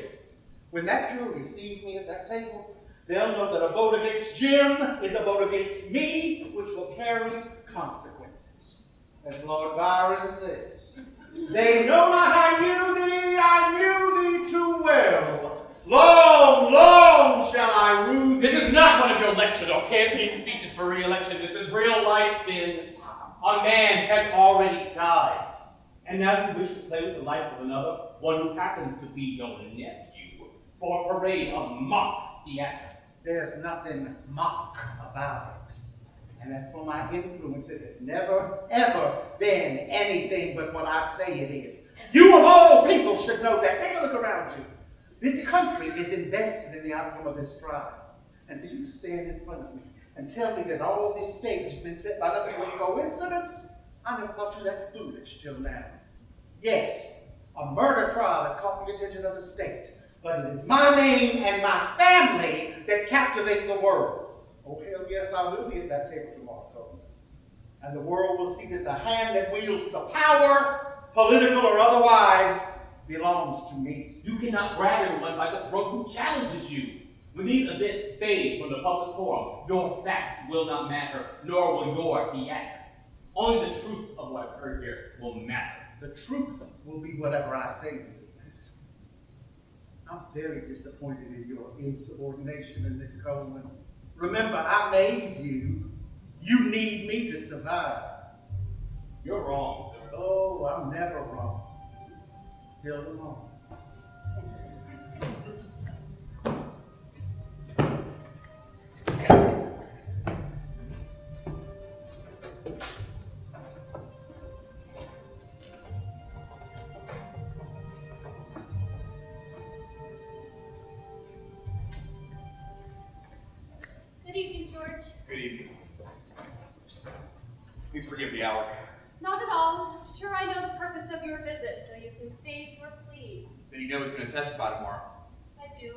When that jury sees me at that table, they'll know that a vote against Jim is a vote against me, which will carry consequences. As Lord Byron says, they know not I knew thee too well. Long, long shall I rue thee. This is not one of your lectures or campaign speeches for re-election. This is real life, Ben. A man has already died. And now you wish to play with the life of another, one who happens to be your nephew, for a parade of mock theatrics. There's nothing mock about it. And as for my influence, it has never, ever been anything but what I say it is. You of all people should know that. Take a look around you. This country is invested in the outcome of this trial. And for you to stand in front of me and tell me that all this stage has been set by nothing but coincidence, I never thought you that foolish till now. Yes, a murder trial has caught the attention of the state, but it is my name and my family that captivate the world. Oh, hell yes, I will be at that table tomorrow, Coleman. And the world will see that the hand that wields the power, political or otherwise, belongs to me. You cannot grab everyone by the throat who challenges you. When these events fade from the public forum, your facts will not matter, nor will your theatrics. Only the truth of what occurred here will matter. The truth will be whatever I say it is. I'm very disappointed in your insubordination in this, Coleman. Remember, I made you. You need me to survive. You're wrong, sir. Oh, I'm never wrong. Till tomorrow. Good evening, George. Good evening. Please forgive the hour. Not at all. Sure, I know the purpose of your visit, so you can save your plea. Then you know he's going to testify tomorrow. I do.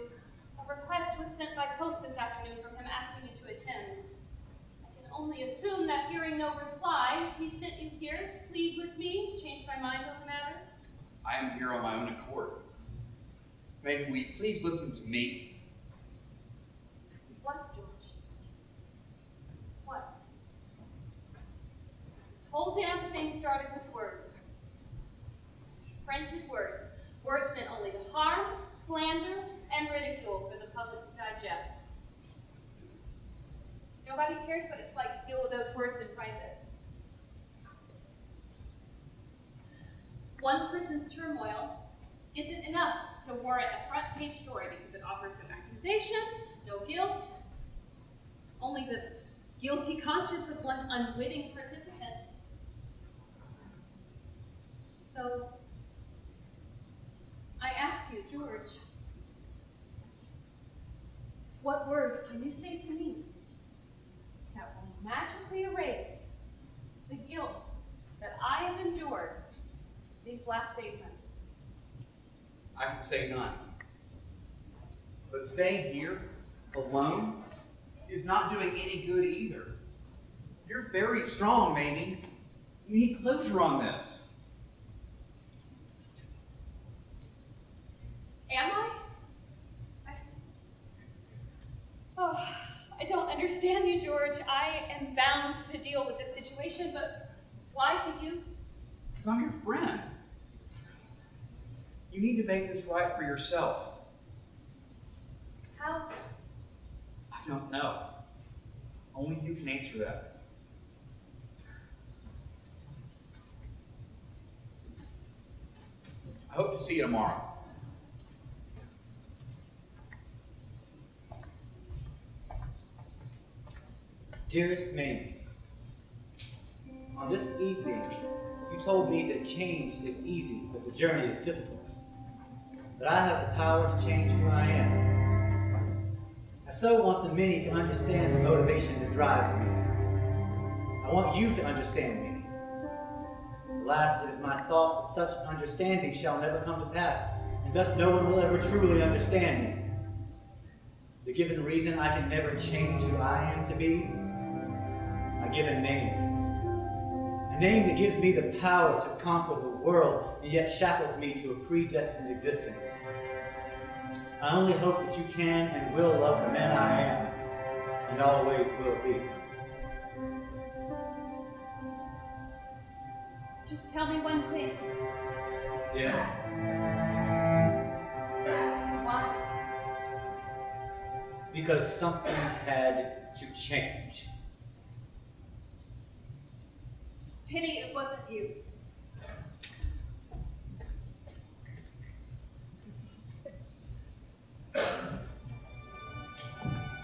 A request was sent by post this afternoon from him asking me to attend. I can only assume that hearing no reply, he sent you here to plead with me, change my mind on the matter. I am here on my own accord. May we please listen to me? What, George? What? This whole damn thing started with words. Printed words. Words meant only to harm, slander, and ridicule for the public to digest. Nobody cares what it's like to deal with those words in private. One person's turmoil isn't enough to warrant a front page story because it offers no accusation, no guilt, only the guilty conscience of one unwitting participant. So, I ask you, George, what words can you say to me that will magically erase the guilt that I have endured these last 8 months? I can say none. But staying here, alone, is not doing any good either. You're very strong, Mamie. You need closure on this. Am I? I don't understand you, George. I am bound to deal with this situation, but why do you? Because I'm your friend. You need to make this right for yourself. don't know. Only you can answer that. I hope to see you tomorrow. Dearest Mamie, on this evening, you told me that change is easy, but the journey is difficult. That I have the power to change who I am. I so want the many to understand the motivation that drives me. I want you to understand me. Alas, it is my thought that such understanding shall never come to pass, and thus no one will ever truly understand me. The given reason I can never change who I am to be, I give a name. A name that gives me the power to conquer the world, and yet shackles me to a predestined existence. I only hope that you can and will love the man I am, and always will be. Just tell me one thing. Yes. Why? Because something had to change. Pity it wasn't you.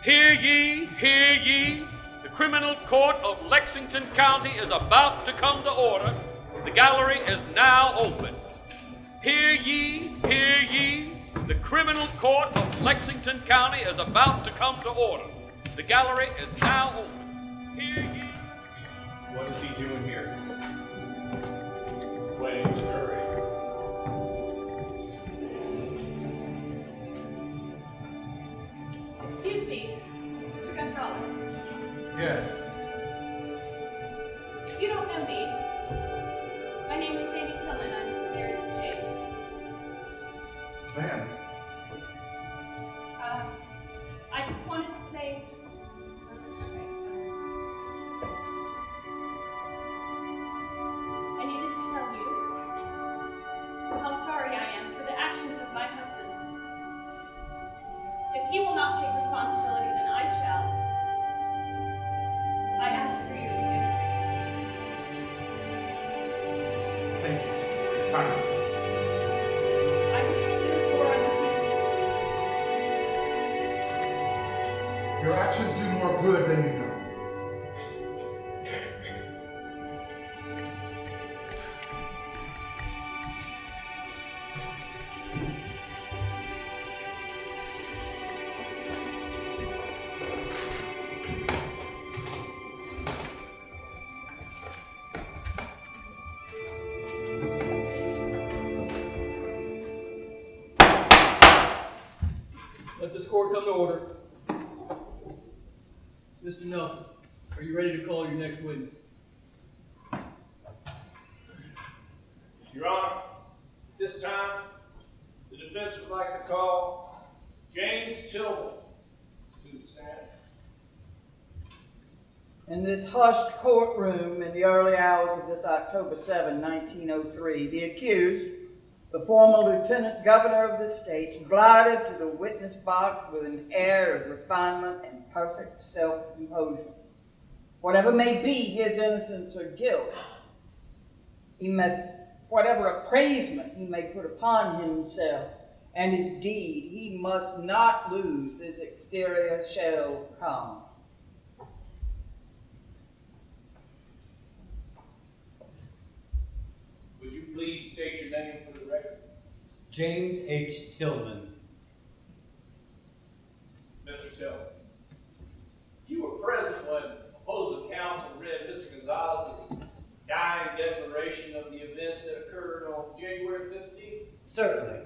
Hear ye, hear ye. The criminal court of Lexington County is about to come to order. The gallery is now open. Hear ye, hear ye. The criminal court of Lexington County is about to come to order. The gallery is now open. Hear ye. What is he doing here? Swaying jury. Excuse me, Mr. Gonzales. Yes. You don't know me. My name is Sandy Tillman. I'm married to James. Ma'am. I just wanted to say. I needed to tell you how sorry I am for the actions of my husband. If he will not take responsibility, then I shall. I ask for your forgiveness. Thank you for your kindness. I wish there was more I would do. Your actions do more good than you know. Let this court come to order. Mr. Nelson, are you ready to call your next witness? Your Honor, this time, the defense would like to call James Tillman to the stand. In this hushed courtroom in the early hours of this October 7, 1903, the accused, the former lieutenant governor of the state, glided to the witness box with an air of refinement and perfect self-composure. Whatever may be his innocence or guilt, whatever appraisement he may put upon himself and his deed, he must not lose his exterior show calm. Would you please state your name for the record? James H. Tillman. Mr. Tillman, you were present when opposing counsel read Mr. Gonzales' dying declaration of the events that occurred on January 15th? Certainly.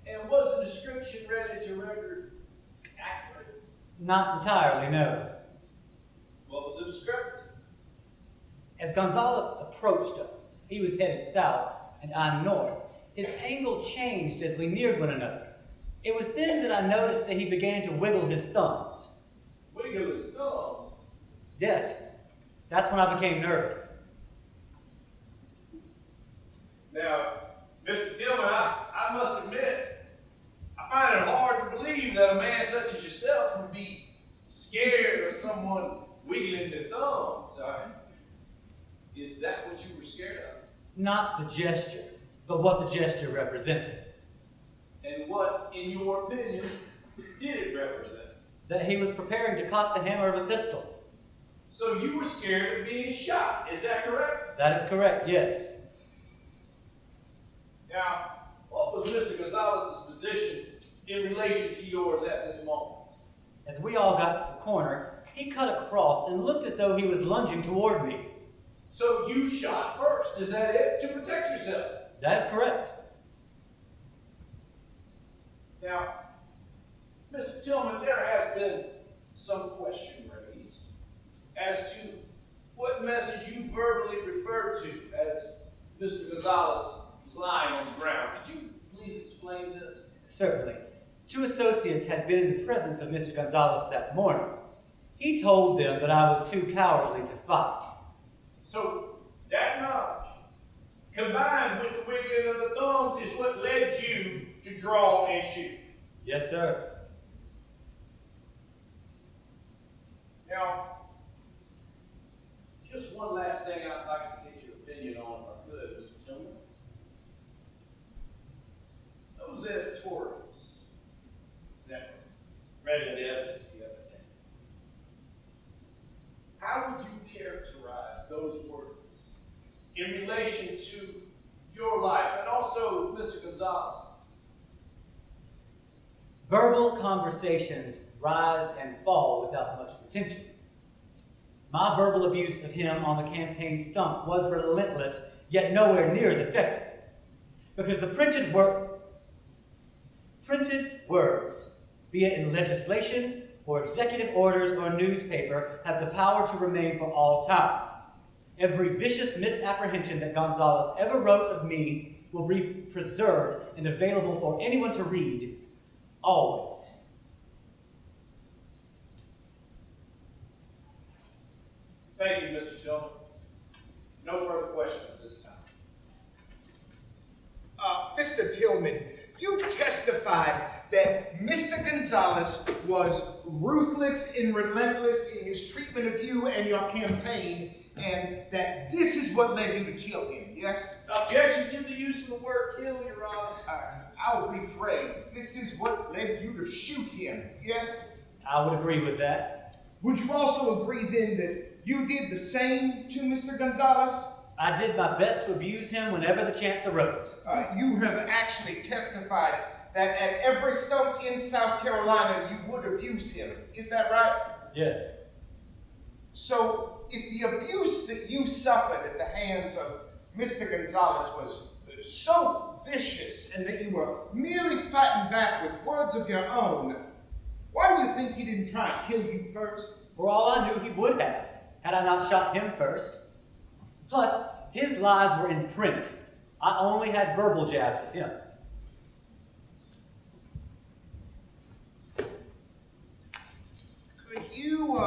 And was the description read into record accurate? Not entirely, no. What was the discrepancy? As Gonzales approached us, he was headed south and I north. His angle changed as we neared one another. It was then that I noticed that he began to wiggle his thumbs. Wiggle his thumbs? Yes, that's when I became nervous. Now, Mr. Tillman, I must admit, I find it hard to believe that a man such as yourself would be scared of someone wiggling their thumbs. Is that what you were scared of? Not the gesture, but what the gesture represented. And what, in your opinion, did it represent? That he was preparing to cock the hammer of a pistol. So you were scared of being shot, is that correct? That is correct, yes. Now, what was Mr. Gonzales' position in relation to yours at this moment? As we all got to the corner, he cut across and looked as though he was lunging toward me. So you shot first, is that it? To protect yourself? That is correct. Now, Mr. Tillman, there has been some question raised as to what message you verbally referred to as Mr. Gonzales was lying on the ground. Could you please explain this? Certainly. 2 associates had been in the presence of Mr. Gonzales that morning. He told them that I was too cowardly to fight. So, that knowledge, combined with the wiggling of the thumbs, is what led you to draw and shoot. Yes, sir. Now, just one last thing I'd like to get your opinion on, if I could, Mr. Tillman. Those editorials that were read in the evidence the other day, how would you characterize those words in relation to your life and also Mr. Gonzales? Verbal conversations rise and fall without much pretension. My verbal abuse of him on the campaign stump was relentless, yet nowhere near as effective. Because the printed words, be it in legislation or executive orders or newspaper, have the power to remain for all time. Every vicious misapprehension that Gonzales ever wrote of me will be preserved and available for anyone to read, always. Thank you, Mr. Tillman. No further questions at this time. Mr. Tillman, you've testified that Mr. Gonzales was ruthless and relentless in his treatment of you and your campaign, and that this is what led you to kill him, yes? Objection to the use of the word kill, Your Honor. I'll rephrase. This is what led you to shoot him, yes? I would agree with that. Would you also agree then that you did the same to Mr. Gonzales? I did my best to abuse him whenever the chance arose. You have actually testified that at every stump in South Carolina you would abuse him. Is that right? Yes. So, if the abuse that you suffered at the hands of Mr. Gonzales was so vicious and that you were merely fighting back with words of your own, why do you think he didn't try and kill you first? For all I knew, he would have, had I not shot him first. Plus, his lies were in print. I only had verbal jabs at him. Could you,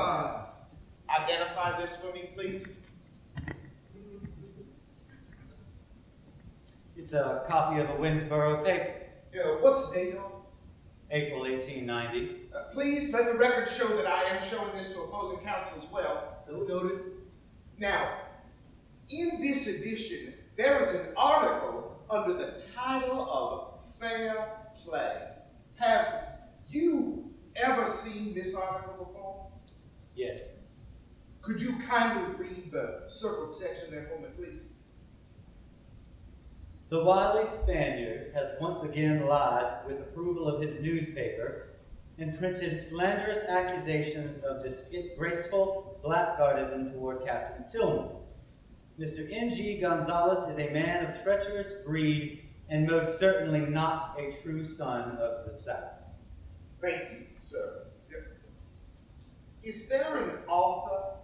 identify this for me, please? It's a copy of a Winnsboro paper. What's the date on? April 1890. Please let the record show that I am showing this to opposing counsel as well. So noted. Now, in this edition, there is an article under the title of Fair Play. Have you ever seen this article before? Yes. Could you kindly read the circled section there for me, please? The wily Spaniard has once again lied with approval of his newspaper and printed slanderous accusations of disgraceful blackguardism toward Captain Tillman. Mr. N.G. Gonzales is a man of treacherous breed and most certainly not a true son of the South. Thank you, sir. Is there an author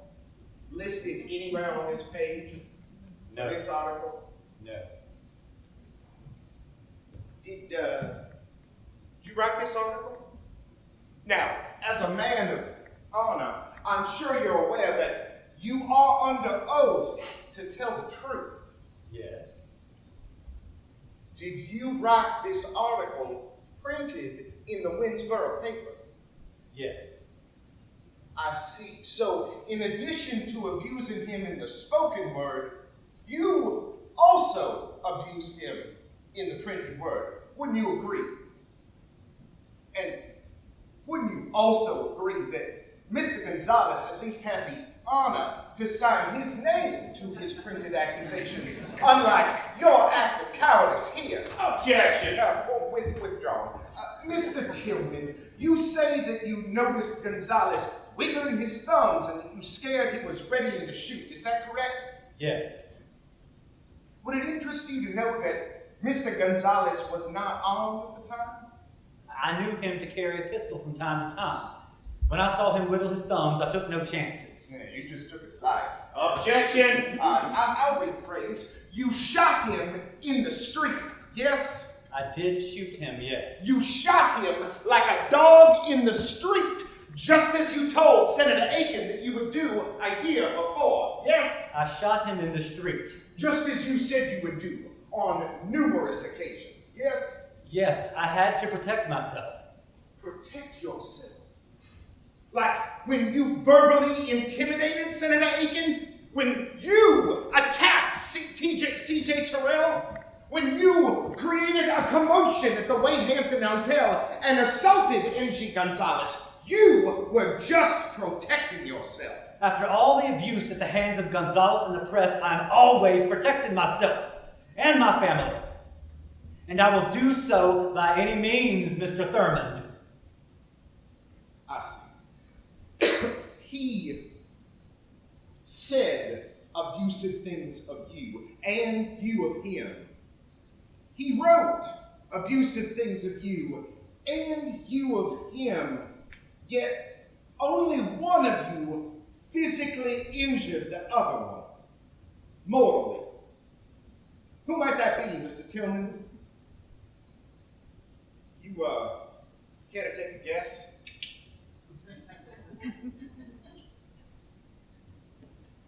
listed anywhere on this page? No. This article? No. Did you write this article? Now, as a man of honor, I'm sure you're aware that you are under oath to tell the truth. Yes. Did you write this article printed in the Winnsboro paper? Yes. I see. So, in addition to abusing him in the spoken word, you also abused him in the printed word. Wouldn't you agree? And wouldn't you also agree that Mr. Gonzales at least had the honor to sign his name to his printed accusations, unlike your act of cowardice here? Objection! Withdrawn. Mr. Tillman, you say that you noticed Gonzales wiggling his thumbs and that you scared he was ready to shoot. Is that correct? Yes. Would it interest you to know that Mr. Gonzales was not armed at the time? I knew him to carry a pistol from time to time. When I saw him wiggle his thumbs, I took no chances. Yeah, you just took his life. Objection! I'll rephrase. You shot him in the street, yes? I did shoot him, yes. You shot him like a dog in the street, just as you told Senator Aiken that you would do a year before, yes? I shot him in the street. Just as you said you would do on numerous occasions, yes? Yes, I had to protect myself. Protect yourself? Like when you verbally intimidated Senator Aiken? When you attacked CJ Terrell? When you created a commotion at the Wade Hampton Hotel and assaulted MG Gonzales? You were just protecting yourself. After all the abuse at the hands of Gonzales and the press, I'm always protecting myself and my family. And I will do so by any means, Mr. Thurmond. I see. He said abusive things of you, and you of him. He wrote abusive things of you, and you of him. Yet only one of you physically injured the other one, mortally. Who might that be, Mr. Tillman? You, care to take a guess?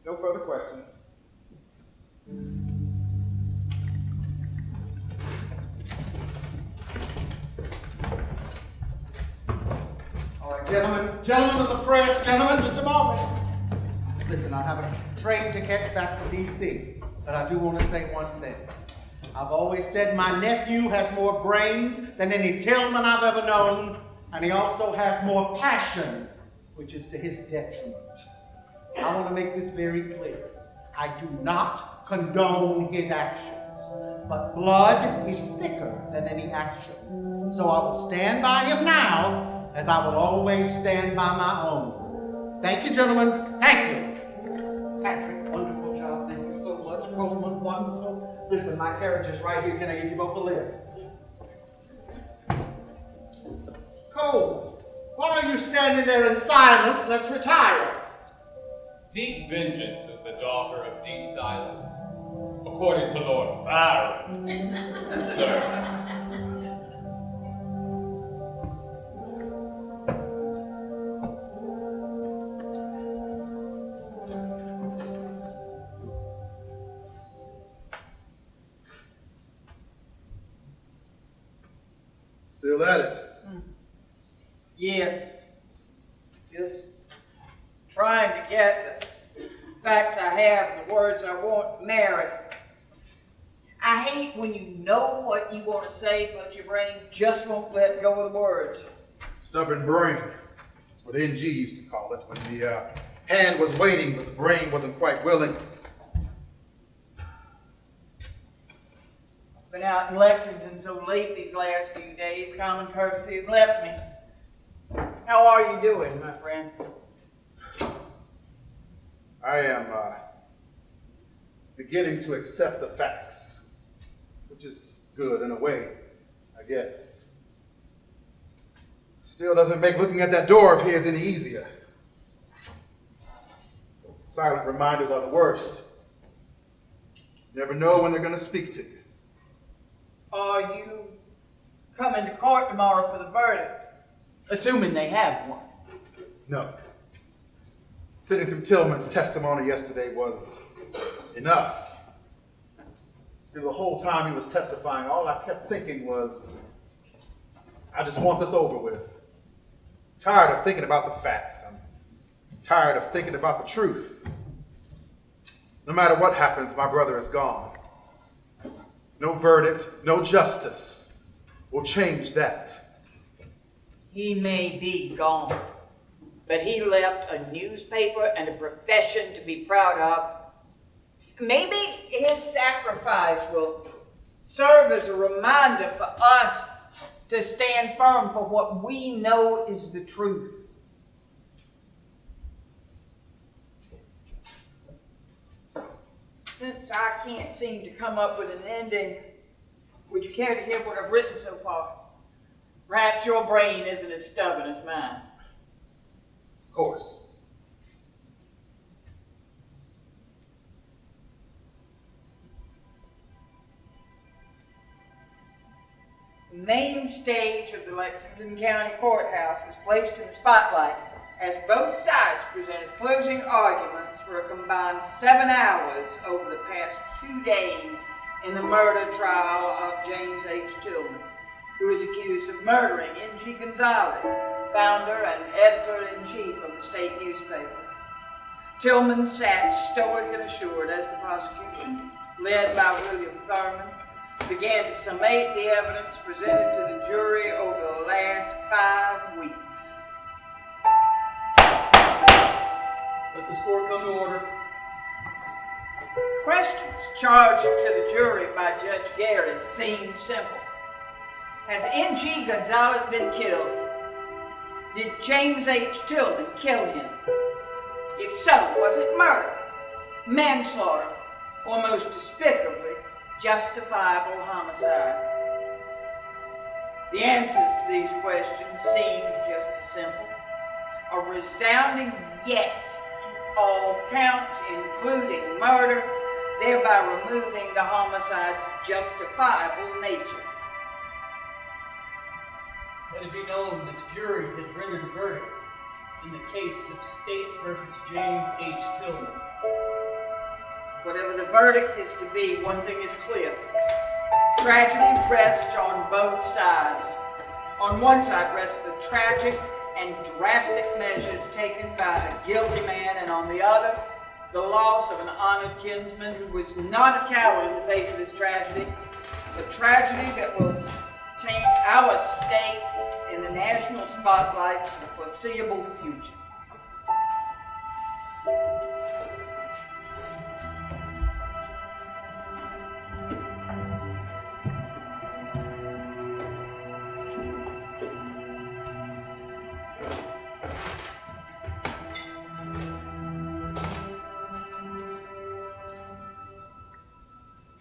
No further questions. All right, gentlemen of the press, gentlemen, just a moment. Listen, I have a train to catch back to D.C., but I do want to say one thing. I've always said my nephew has more brains than any Tillman I've ever known, and he also has more passion, which is to his detriment. I want to make this very clear. I do not condone his actions, but blood is thicker than any action. So I will stand by him now, as I will always stand by my own. Thank you, gentlemen. Thank you. Patrick, wonderful job. Thank you so much. Coleman, wonderful. Listen, my carriage is right here. Can I give you both a lift? Cole, why are you standing there in silence? Let's retire. Deep vengeance is the daughter of deep silence, according to Lord Byron, sir. Still at it. Yes. Just trying to get the facts I have, the words I want married. I hate when you know what you want to say, but your brain just won't let go of the words. Stubborn brain. That's what NG used to call it, when the hand was waiting, but the brain wasn't quite willing. Been out in Lexington so late these last few days, common courtesy has left me. How are you doing, my friend? I am beginning to accept the facts, which is good in a way, I guess. Still doesn't make looking at that door of his any easier. Silent reminders are the worst. Never know when they're going to speak to you. Are you coming to court tomorrow for the verdict? Assuming they have one. No. Sitting through Tillman's testimony yesterday was enough. Through the whole time he was testifying, all I kept thinking was, I just want this over with. tired of thinking about the facts. I'm tired of thinking about the truth. No matter what happens, my brother is gone. No verdict, no justice will change that. He may be gone, but he left a newspaper and a profession to be proud of. Maybe his sacrifice will serve as a reminder for us to stand firm for what we know is the truth. Since I can't seem to come up with an ending, would you care to hear what I've written so far? Perhaps your brain isn't as stubborn as mine. Of course. The main stage of the Lexington County Courthouse was placed in the spotlight as both sides presented closing arguments for a combined 7 hours over the past 2 days in the murder trial of James H. Tillman, who is accused of murdering N.G. Gonzales, founder and editor-in-chief of the state newspaper. Tillman sat stoic and assured as the prosecution, led by William Thurman, began to summate the evidence presented to the jury over the last 5 weeks. Let this court come to order. Questions charged to the jury by Judge Gary seemed simple. Has N.G. Gonzales been killed? Did James H. Tillman kill him? If so, was it murder, manslaughter, or most despicably, justifiable homicide? The answers to these questions seemed just as simple. A resounding yes to all counts, including murder, thereby removing the homicide's justifiable nature. Let it be known that the jury has rendered a verdict in the case of State versus James H. Tillman. Whatever the verdict is to be, one thing is clear. Tragedy rests on both sides. On one side rests the tragic and drastic measures taken by a guilty man, and on the other, the loss of an honored kinsman who was not a coward in the face of his tragedy, a tragedy that will taint our state in the national spotlight for the foreseeable future.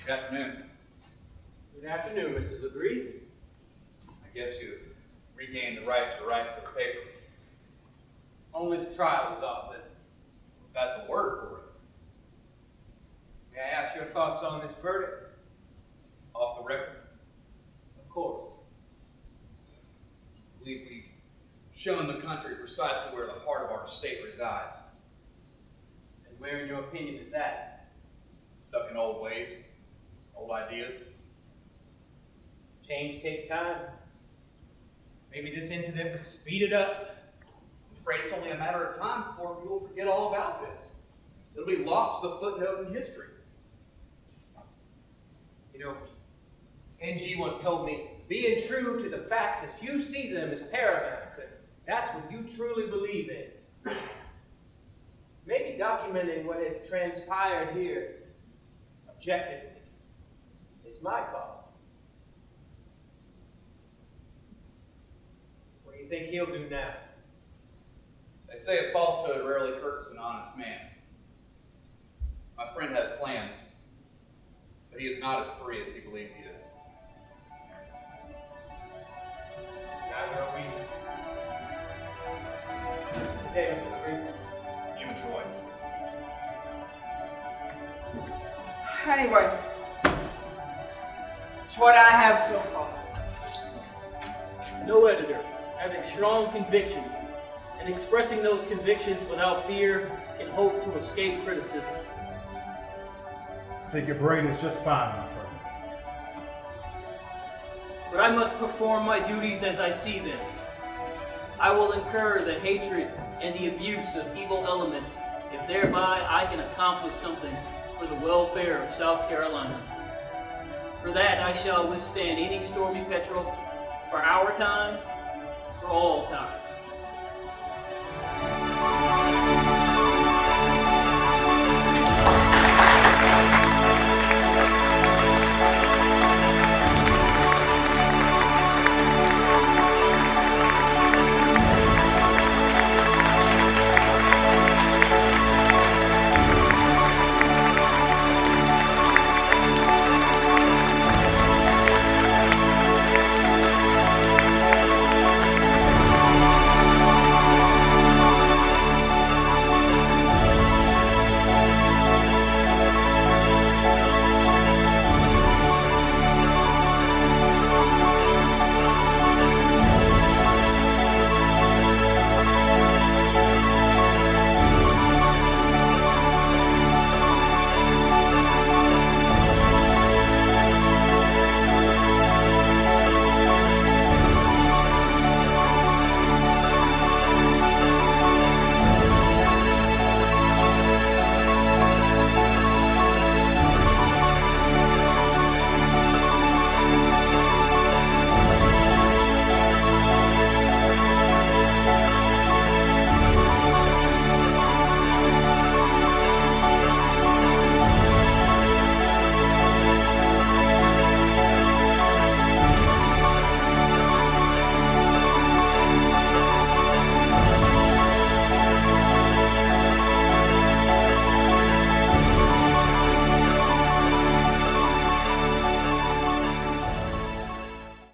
Good afternoon. Good afternoon, Mr. LeGree. I guess you regained the right to write for the paper. Only the trial is off limits. That's a word for it. May I ask your thoughts on this verdict? Off the record. Of course. I believe we've shown the country precisely where the heart of our state resides. And where, in your opinion, is that? Stuck in old ways, old ideas. Change takes time. Maybe this incident was speeded up. I'm afraid it's only a matter of time before we will forget all about this. It'll be lost as a footnote in history. You know, NG once told me, being true to the facts as you see them is paramount, because that's what you truly believe in. Maybe documenting what has transpired here objectively is my call. What do you think he'll do now? They say a falsehood rarely hurts an honest man. My friend has plans, but he is not as free as he believes he is. Neither are we. Good day, Mr. LeGree. You enjoy. Anyway, it's what I have so far. No editor, having strong convictions and expressing those convictions without fear can hope to escape criticism. I think your brain is just fine, my friend. But I must perform my duties as I see them. I will incur the hatred and the abuse of evil elements if thereby I can accomplish something for the welfare of South Carolina. For that I shall withstand any stormy petrel, for our time, for all time.